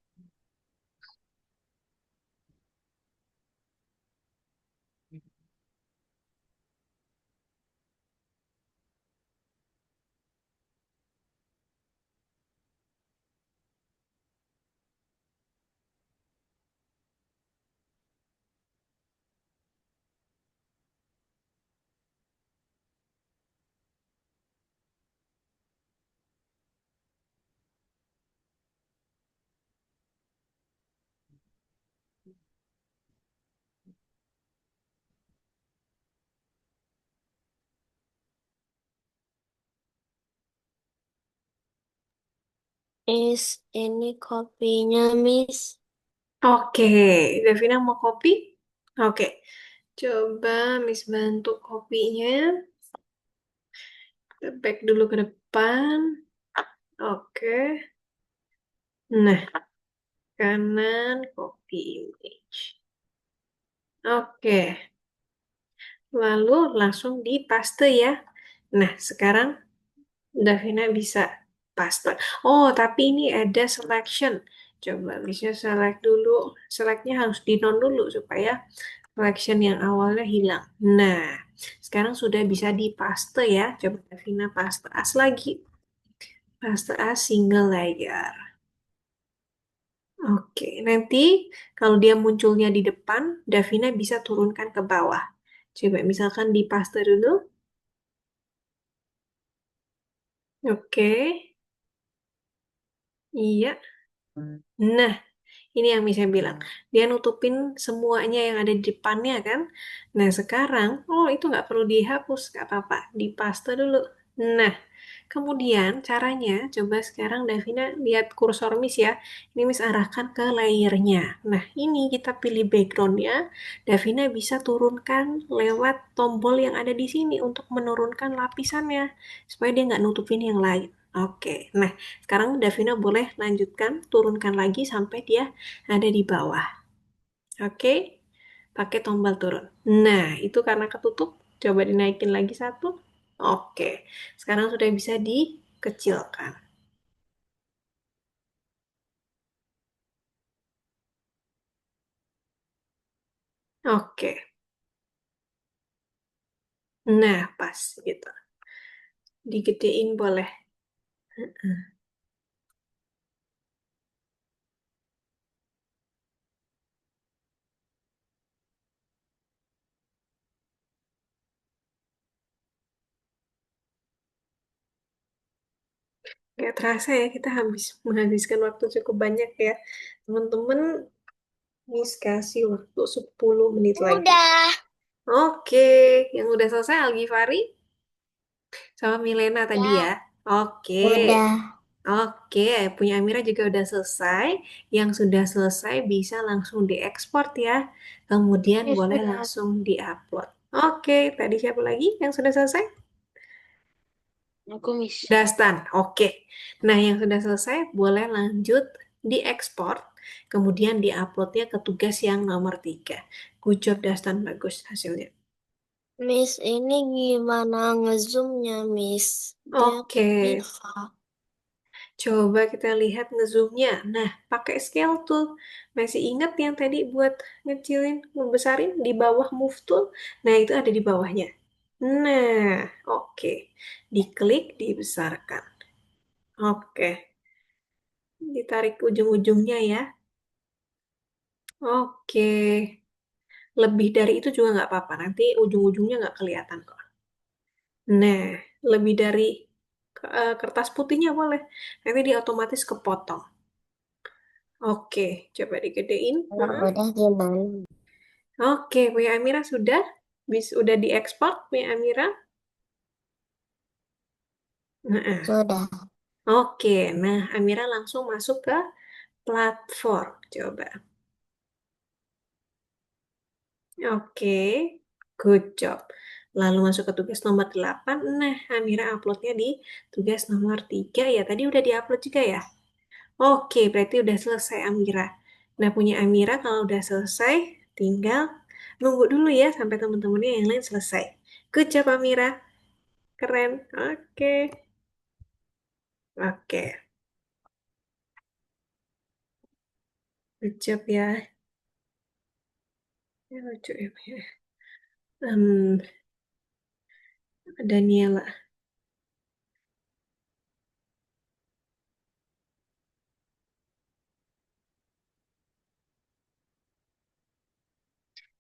Miss, ini kopinya, Miss. Oke, Davina mau kopi? Oke. Coba Miss bantu kopinya. Kita back dulu ke depan. Oke. Nah, kanan copy image. Oke. Lalu langsung di paste ya. Nah, sekarang Davina bisa paste. Oh, tapi ini ada selection. Coba bisa select dulu. Selectnya harus di non dulu supaya selection yang awalnya hilang. Nah, sekarang sudah bisa di paste ya. Coba Davina paste as lagi. Paste as single layer. Oke, nanti kalau dia munculnya di depan, Davina bisa turunkan ke bawah. Coba misalkan di paste dulu. Oke, iya. Nah, ini yang bisa bilang. Dia nutupin semuanya yang ada di depannya kan. Nah, sekarang, oh itu nggak perlu dihapus, nggak apa-apa. Dipaste dulu. Nah, kemudian caranya, coba sekarang Davina lihat kursor Miss ya. Ini Miss arahkan ke layernya. Nah, ini kita pilih backgroundnya. Davina bisa turunkan lewat tombol yang ada di sini untuk menurunkan lapisannya. Supaya dia nggak nutupin yang lain. Oke, nah sekarang Davina boleh lanjutkan, turunkan lagi sampai dia ada di bawah. Oke, pakai tombol turun. Nah, itu karena ketutup. Coba dinaikin lagi satu. Oke, sekarang sudah bisa dikecilkan. Oke, nah pas gitu. Digedein boleh. Gak terasa ya, kita menghabiskan waktu cukup banyak ya. Teman-teman, Miss kasih waktu 10 menit lagi. Udah. Oke, yang udah selesai Algifari sama Milena tadi Ya. ya. Oke. Udah. Oke, punya Amira juga udah selesai. Yang sudah selesai bisa langsung diekspor ya. Kemudian Ya boleh sudah. langsung diupload. Oke, tadi siapa lagi yang sudah selesai? Aku, Miss. Dastan. Oke. Nah, yang sudah selesai boleh lanjut diekspor. Kemudian diuploadnya ke tugas yang nomor 3. Good job Dastan, bagus hasilnya. Miss, ini gimana ngezoomnya, Miss? Dia Oke. bisa. Coba kita lihat ngezoomnya. Nah, pakai scale tool. Masih ingat yang tadi buat ngecilin, ngebesarin di bawah move tool? Nah, itu ada di bawahnya. Nah, oke. Diklik, dibesarkan. Oke. Ditarik ujung-ujungnya ya. Oke. Lebih dari itu juga nggak apa-apa. Nanti ujung-ujungnya nggak kelihatan kok. Nah, lebih dari kertas putihnya boleh. Nanti dia otomatis kepotong. Oke, coba digedein. Kalau udah gimana? Oke, punya Amira sudah? Udah diekspor punya Amira? Nah, Sudah. oke, nah Amira langsung masuk ke platform. Coba. Oke, good job. Lalu masuk ke tugas nomor 8. Nah, Amira uploadnya di tugas nomor 3 ya. Tadi udah diupload juga ya? Oke, berarti udah selesai Amira. Nah, punya Amira kalau udah selesai, tinggal nunggu dulu ya sampai teman-temannya yang lain selesai. Good job Amira. Keren. Oke. Oke, good job ya. Ya, lucu ya. Um, Daniela.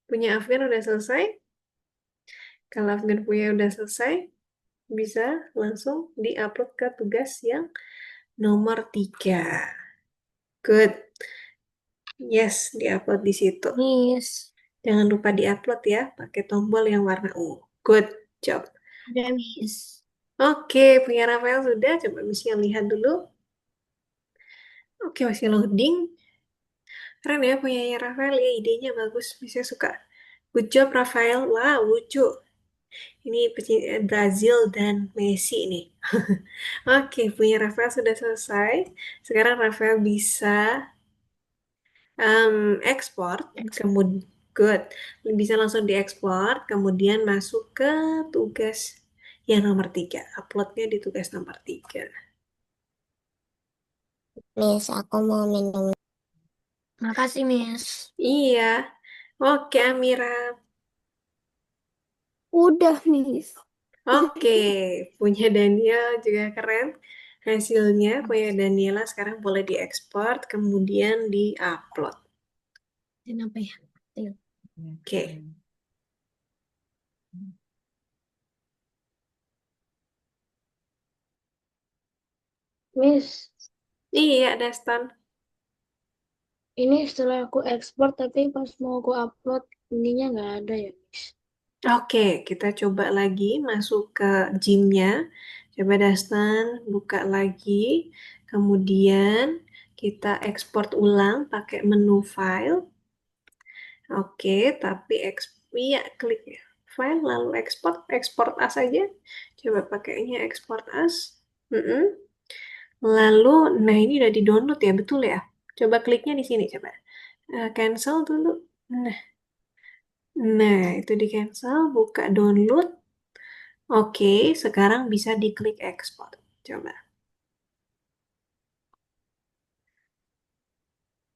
Punya Afgan udah selesai? Kalau Afgan punya udah selesai, bisa langsung diupload ke tugas yang nomor 3. Good. Yes, diupload di situ. Miss. Jangan lupa diupload ya, pakai tombol yang warna ungu. Good job. Udah, Miss. Oke, punya Rafael sudah. Coba Miss yang lihat dulu. Oke, masih loading. Keren ya punya Rafael ya, idenya bagus. Misalnya suka. Good job Rafael. Wah, lucu. Ini Brazil dan Messi nih. Oke, punya Rafael sudah selesai. Sekarang Rafael bisa ekspor. Kemudian, good. Bisa langsung diekspor. Kemudian masuk ke tugas yang nomor 3. Uploadnya di tugas nomor 3. Miss, aku mau minum. Makasih, Miss. Iya. Oke, Amira. Udah, Miss. Oke, punya Daniel juga keren. Hasilnya punya Daniela sekarang boleh diekspor, kemudian diupload. Kenapa ya? Oke. Miss, Iya, Dastan. ini setelah aku ekspor tapi pas mau aku upload ininya nggak ada ya, Miss. Oke, kita coba lagi masuk ke Gym-nya. Coba Dastan buka lagi. Kemudian kita ekspor ulang pakai menu file. Oke, tapi iya klik file lalu export as aja. Coba pakainya export as. Mm-mm. Lalu, nah ini udah di-download ya, betul ya? Coba kliknya di sini, coba. Cancel dulu. Nah, nah itu di cancel, buka download. Oke, sekarang bisa diklik export. Coba.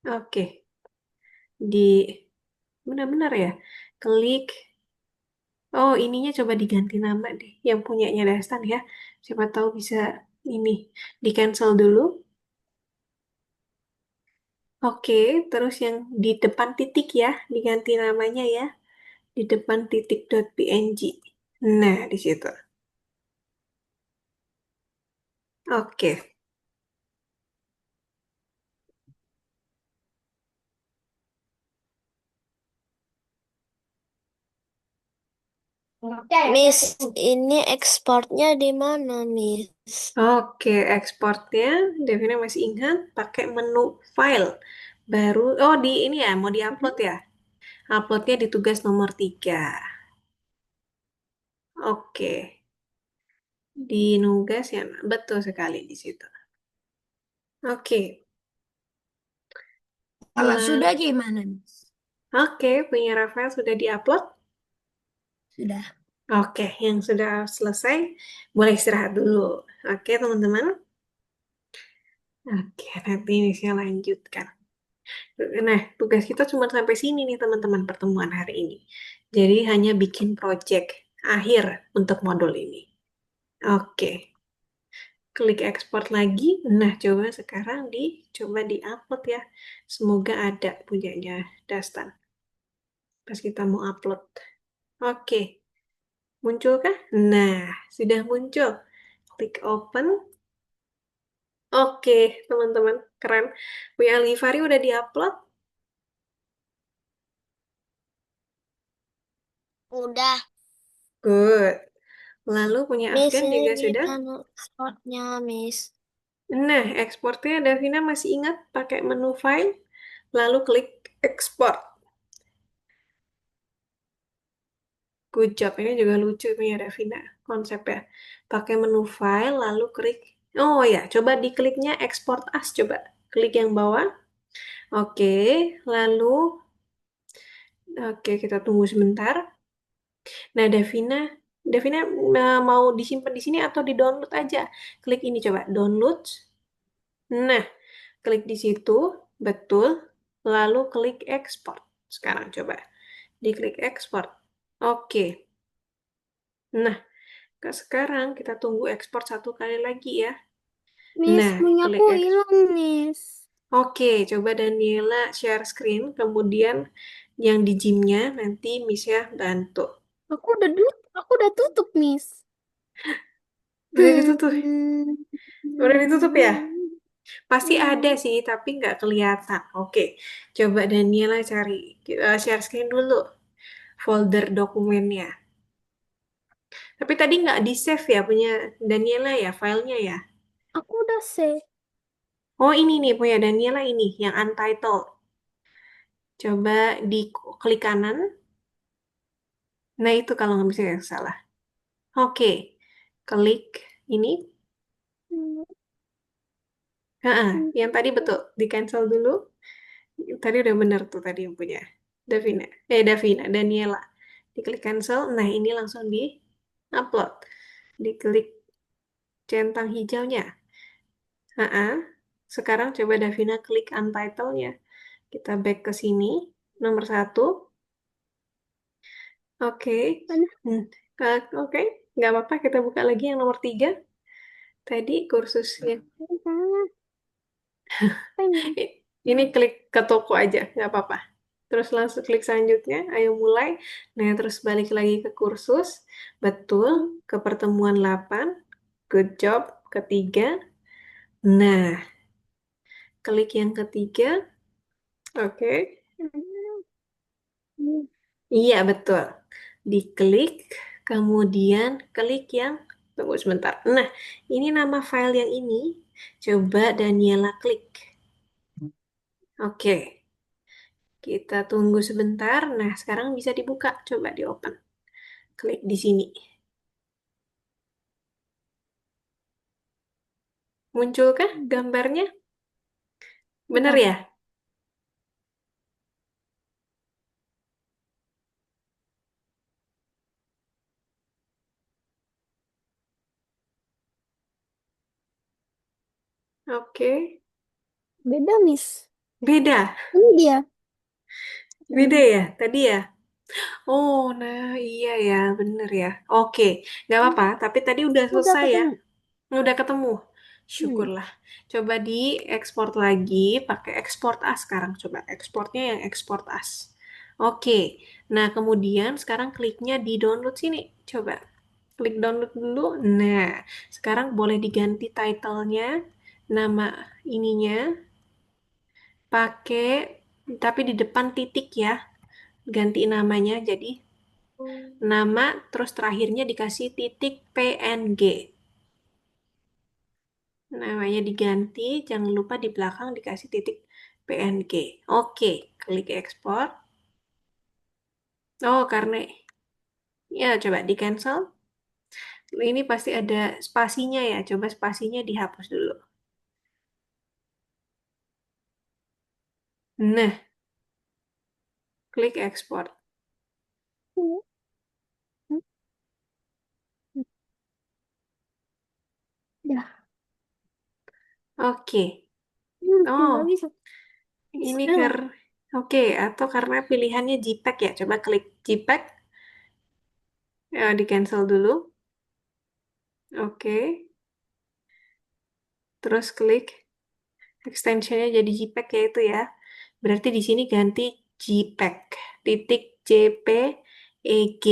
Oke, di benar-benar ya. Klik. Oh, ininya coba diganti nama deh. Yang punyanya Dastan ya. Siapa tahu bisa ini di cancel dulu. Oke, terus yang di depan titik ya, diganti namanya ya. Di depan titik.png. Nah, di situ. Oke. Miss, ini ekspornya di mana, Miss? Oke, ekspornya Devina masih ingat pakai menu file. Baru, oh di ini ya, mau diupload ya? Uploadnya di tugas nomor 3. Oke, di nugas ya, betul sekali di situ. Oke, Kalau lah. sudah gimana, Miss? Oke, punya Rafael sudah diupload? Sudah. Oke, yang sudah selesai, boleh istirahat dulu. Oke, teman-teman. Oke, nanti ini saya lanjutkan. Nah, tugas kita cuma sampai sini nih teman-teman pertemuan hari ini. Jadi hanya bikin project akhir untuk modul ini. Oke, klik ekspor lagi. Nah, coba sekarang coba di-upload ya. Semoga ada punyanya Dastan. Pas kita mau upload. Oke, muncul kah? Nah, sudah muncul. Klik open. Oke, teman-teman, keren. Punya Alifari udah di-upload? Udah. Good. Lalu punya Miss, Afgan juga ini sudah? anu ekspornya, Miss. Nah, ekspornya Davina masih ingat pakai menu file, lalu klik export. Good job, ini juga lucu punya Davina konsepnya. Pakai menu file, lalu klik. Oh ya, coba dikliknya export as, coba. Klik yang bawah. Oke, lalu, oke kita tunggu sebentar. Nah, Davina Davina mau disimpan di sini atau di-download aja? Klik ini coba, download. Nah, klik di situ, betul. Lalu klik export. Sekarang coba, diklik export. Oke. Nah, sekarang kita tunggu ekspor satu kali lagi ya. Miss, Nah, punyaku klik export. hilang, Miss. Oke, coba Daniela share screen, kemudian yang di Gym-nya nanti Miss ya bantu. Aku udah tutup, Miss. Udah ditutup? Hmm. Udah ditutup ya? Pasti ada sih, tapi nggak kelihatan. Oke, coba Daniela cari, share screen dulu folder dokumennya. Tapi tadi nggak di-save ya punya Daniela ya, filenya ya? Aku udah save. Oh ini nih punya Daniela ini, yang untitled. Coba klik kanan. Nah itu kalau nggak bisa yang salah. Oke, klik ini. Hmm. Nah, yang tadi betul, di cancel dulu. Tadi udah bener tuh tadi yang punya Daniela. Diklik cancel, nah ini langsung di upload. Diklik centang hijaunya. Nah, sekarang coba Davina klik untitled-nya. Kita back ke sini, nomor 1. Oke. Mana? Oke, nggak apa-apa, kita buka lagi yang nomor 3. Tadi kursusnya. Sana. Apa ini? Ini klik ke toko aja, nggak apa-apa. Terus langsung klik selanjutnya, ayo mulai. Nah, terus balik lagi ke kursus. Betul, ke pertemuan 8. Good job, ketiga. Nah, klik yang ketiga. Oke. Hmm. Iya, betul. Diklik, kemudian klik yang... Tunggu sebentar. Nah, ini nama file yang ini. Coba Daniela klik. Oke. Kita tunggu sebentar. Nah, sekarang bisa dibuka. Coba di open. Klik di sini. Munculkah gambarnya? Bener Bentar. ya? Oke. Beda, Miss. Beda. Ini dia. Beda ya? Tadi ya? Oh, nah iya ya. Bener ya. Oke. Nggak apa-apa. Tapi tadi udah Udah selesai ya? ketemu. Udah ketemu. Hmm. Syukurlah. Coba di ekspor lagi. Pakai export as sekarang. Coba ekspornya yang export as. Oke. Nah, kemudian sekarang kliknya di download sini. Coba. Klik download dulu. Nah, sekarang boleh diganti title-nya, nama ininya, pakai, tapi di depan titik ya. Ganti namanya jadi nama, terus terakhirnya dikasih titik PNG. Namanya diganti, jangan lupa di belakang dikasih titik PNG. Oke, klik ekspor. Oh, karena ya coba di cancel. Ini pasti ada spasinya ya. Coba spasinya dihapus dulu. Nah, klik ekspor. Hmm. Hmm. Dah. Oke. Nggak Oh, bisa. ini Salah. oke, atau karena pilihannya JPEG ya. Coba klik JPEG. Ya, di cancel dulu. Oke. Terus klik extensionnya jadi JPEG ya itu ya. Berarti di sini ganti JPEG. Titik JPEG.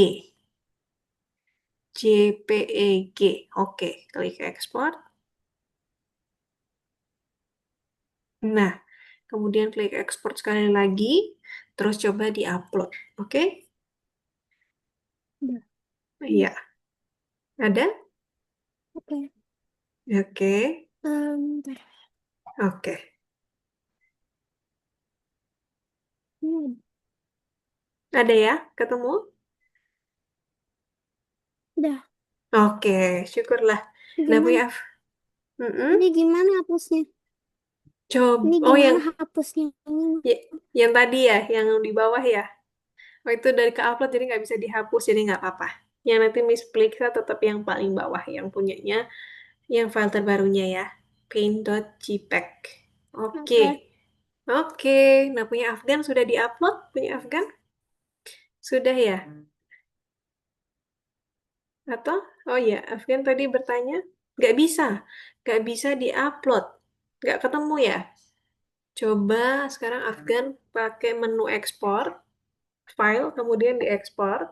JPEG. Oke, klik ekspor. Nah, kemudian klik ekspor sekali lagi. Terus coba di-upload. Oke? Udah. Iya. Ada? Oke. Oke. Bentar. Oke. Hmm. Ada ya? Ketemu? Udah. Oke, syukurlah. Nah, Gimana? Mm-mm. Ini gimana hapusnya? Coba, Ini oh gimana hapusnya? Ini yang tadi ya, yang di bawah ya. Oh itu dari ke-upload jadi nggak bisa dihapus, jadi nggak apa-apa. Yang nanti Miss periksa tetap yang paling bawah, yang punyanya, yang file terbarunya ya. Paint.jpg. Oke. Oke. Nah, punya Afgan sudah diupload? Punya Afgan? Sudah ya? Atau, oh ya, Afgan tadi bertanya, nggak bisa. Nggak bisa diupload. Nggak ketemu ya? Coba sekarang Afgan pakai menu ekspor, file, kemudian diekspor.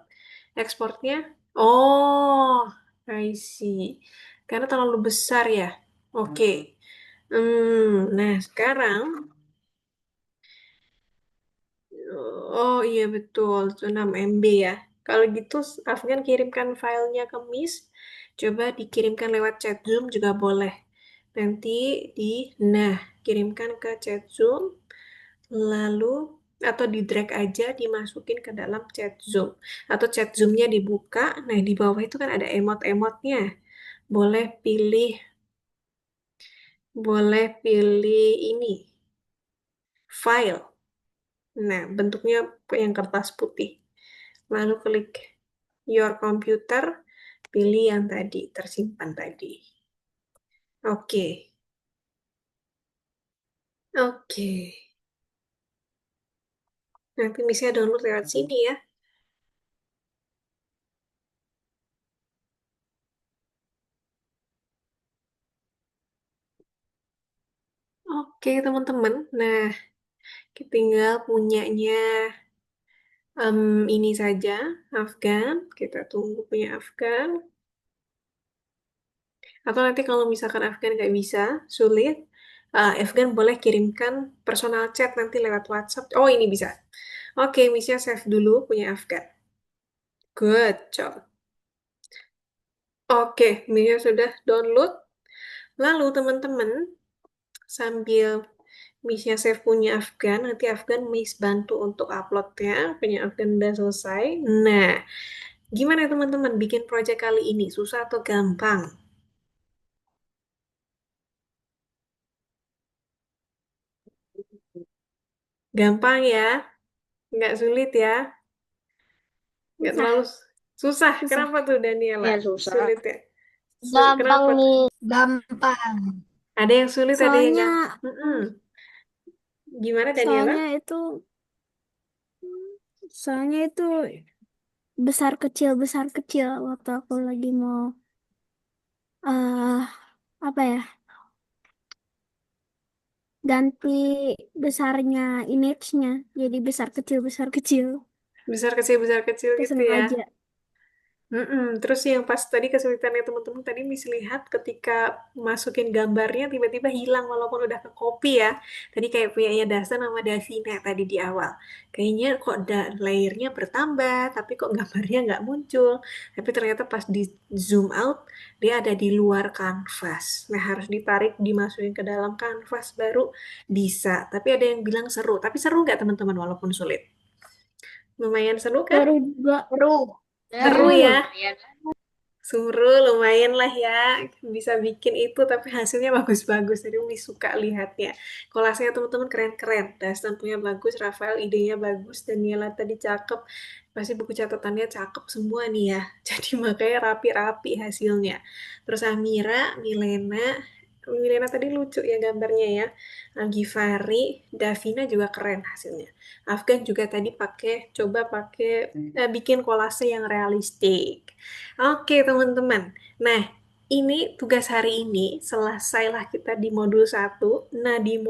Ekspornya, oh, I see. Karena terlalu besar ya. Oke. Nah sekarang, oh iya betul, itu 6 MB ya. Kalau gitu, Afgan kirimkan filenya ke Miss. Coba dikirimkan lewat chat Zoom juga boleh. Nanti nah, kirimkan ke chat Zoom, lalu atau di drag aja dimasukin ke dalam chat Zoom. Atau chat Zoom-nya dibuka, nah di bawah itu kan ada emot-emotnya. Boleh pilih, boleh pilih ini, file. Nah, bentuknya yang kertas putih. Lalu klik your computer, pilih yang tadi, tersimpan tadi. Oke. Oke. Nanti misalnya download lewat sini ya. Oke, teman-teman. Nah, kita tinggal punyanya ini saja, Afgan. Kita tunggu punya Afgan. Atau nanti kalau misalkan Afgan nggak bisa, sulit, Afgan boleh kirimkan personal chat nanti lewat WhatsApp. Oh, ini bisa. Oke, Misha save dulu punya Afgan. Good job. Oke, Misha sudah download. Lalu teman-teman, sambil Misha save punya Afgan, nanti Afgan Miss bantu untuk uploadnya. Punya Afgan udah selesai. Nah, gimana teman-teman bikin project kali ini? Susah atau gampang? Gampang ya? Nggak sulit ya? Nggak Susah. terlalu susah. Susah. Kenapa tuh Daniela? Ya susah. Sulit ya? Gampang Kenapa? nih. Gampang. Ada yang sulit, ada yang Soalnya, nggak. Gimana Daniela? soalnya itu, soalnya itu besar kecil waktu aku lagi mau apa ya, ganti besarnya image-nya jadi besar kecil Besar kecil itu gitu ya. sengaja. Terus yang pas tadi kesulitannya teman-teman tadi bisa lihat ketika masukin gambarnya tiba-tiba hilang walaupun udah ke copy ya. Tadi kayak punyanya Dasan sama Davina tadi di awal. Kayaknya kok layernya bertambah, tapi kok gambarnya nggak muncul. Tapi ternyata pas di zoom out, dia ada di luar kanvas. Nah, harus ditarik, dimasukin ke dalam kanvas baru bisa. Tapi ada yang bilang seru. Tapi seru nggak teman-teman walaupun sulit? Lumayan seru kan? Baru juga Seru. Seru ya? Ya. Suruh lumayan lah ya, bisa bikin itu tapi hasilnya bagus-bagus. Jadi Umi suka lihatnya. Kolasnya teman-teman keren-keren. Dastan punya bagus, Rafael idenya bagus, Daniela tadi cakep. Pasti buku catatannya cakep semua nih ya. Jadi makanya rapi-rapi hasilnya. Terus Amira, Milena tadi lucu ya gambarnya ya. Givari, Davina juga keren hasilnya. Afgan juga tadi coba pakai bikin kolase yang realistik. Oke, teman-teman. Nah, ini tugas hari ini selesailah kita di modul 1. Nah, di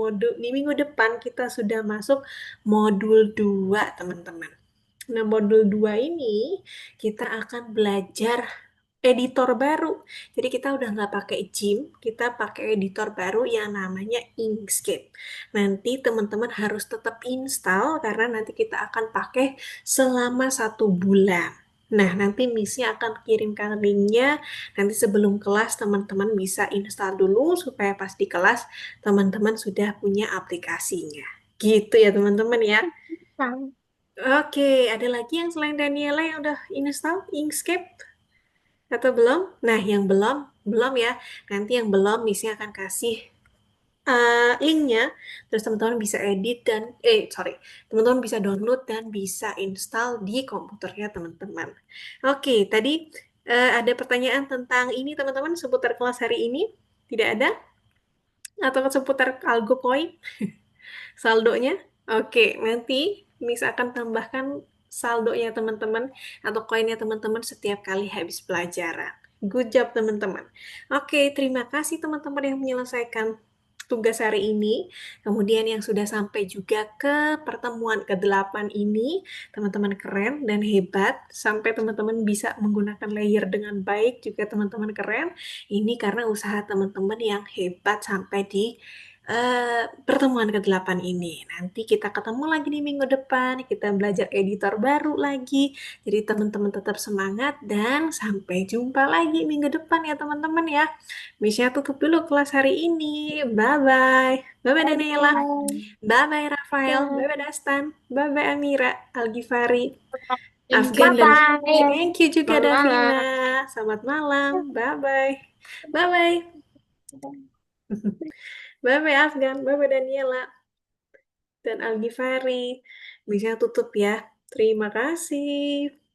minggu depan kita sudah masuk modul 2, teman-teman. Nah, modul 2 ini kita akan belajar editor baru. Jadi kita udah nggak pakai GIMP, kita pakai editor baru yang namanya Inkscape. Nanti teman-teman harus tetap install karena nanti kita akan pakai selama 1 bulan. Nah, nanti Missnya akan kirimkan linknya. Nanti sebelum kelas teman-teman bisa install dulu supaya pas di kelas teman-teman sudah punya aplikasinya. Gitu ya teman-teman ya. tahu. Oke, ada lagi yang selain Daniela yang udah install Inkscape? Atau belum? Nah, yang belum ya. Nanti yang belum, Missnya akan kasih linknya, terus teman-teman bisa edit dan teman-teman bisa download dan bisa install di komputernya teman-teman. Oke, tadi ada pertanyaan tentang ini teman-teman seputar kelas hari ini? Tidak ada? Atau seputar algo coin? Saldonya? Oke, nanti Miss akan tambahkan saldonya teman-teman atau koinnya teman-teman setiap kali habis pelajaran. Good job teman-teman. Oke, terima kasih teman-teman yang menyelesaikan tugas hari ini. Kemudian yang sudah sampai juga ke pertemuan ke-8 ini, teman-teman keren dan hebat. Sampai teman-teman bisa menggunakan layer dengan baik juga teman-teman keren. Ini karena usaha teman-teman yang hebat sampai di pertemuan ke-8 ini. Nanti kita ketemu lagi di minggu depan, kita belajar editor baru lagi. Jadi teman-teman tetap semangat dan sampai jumpa lagi minggu depan ya teman-teman ya. Miss-nya tutup dulu kelas hari ini. Bye-bye. Bye-bye Daniela. Bye-bye Rafael. Bye-bye Dastan. Bye-bye Amira, Algifari, Afgan dan thank you juga Selamat malam. Davina. Selamat malam. Bye-bye. Bye-bye. Bye-bye Afgan. Bye-bye Daniela dan Algifari. Bisa tutup ya. Terima kasih.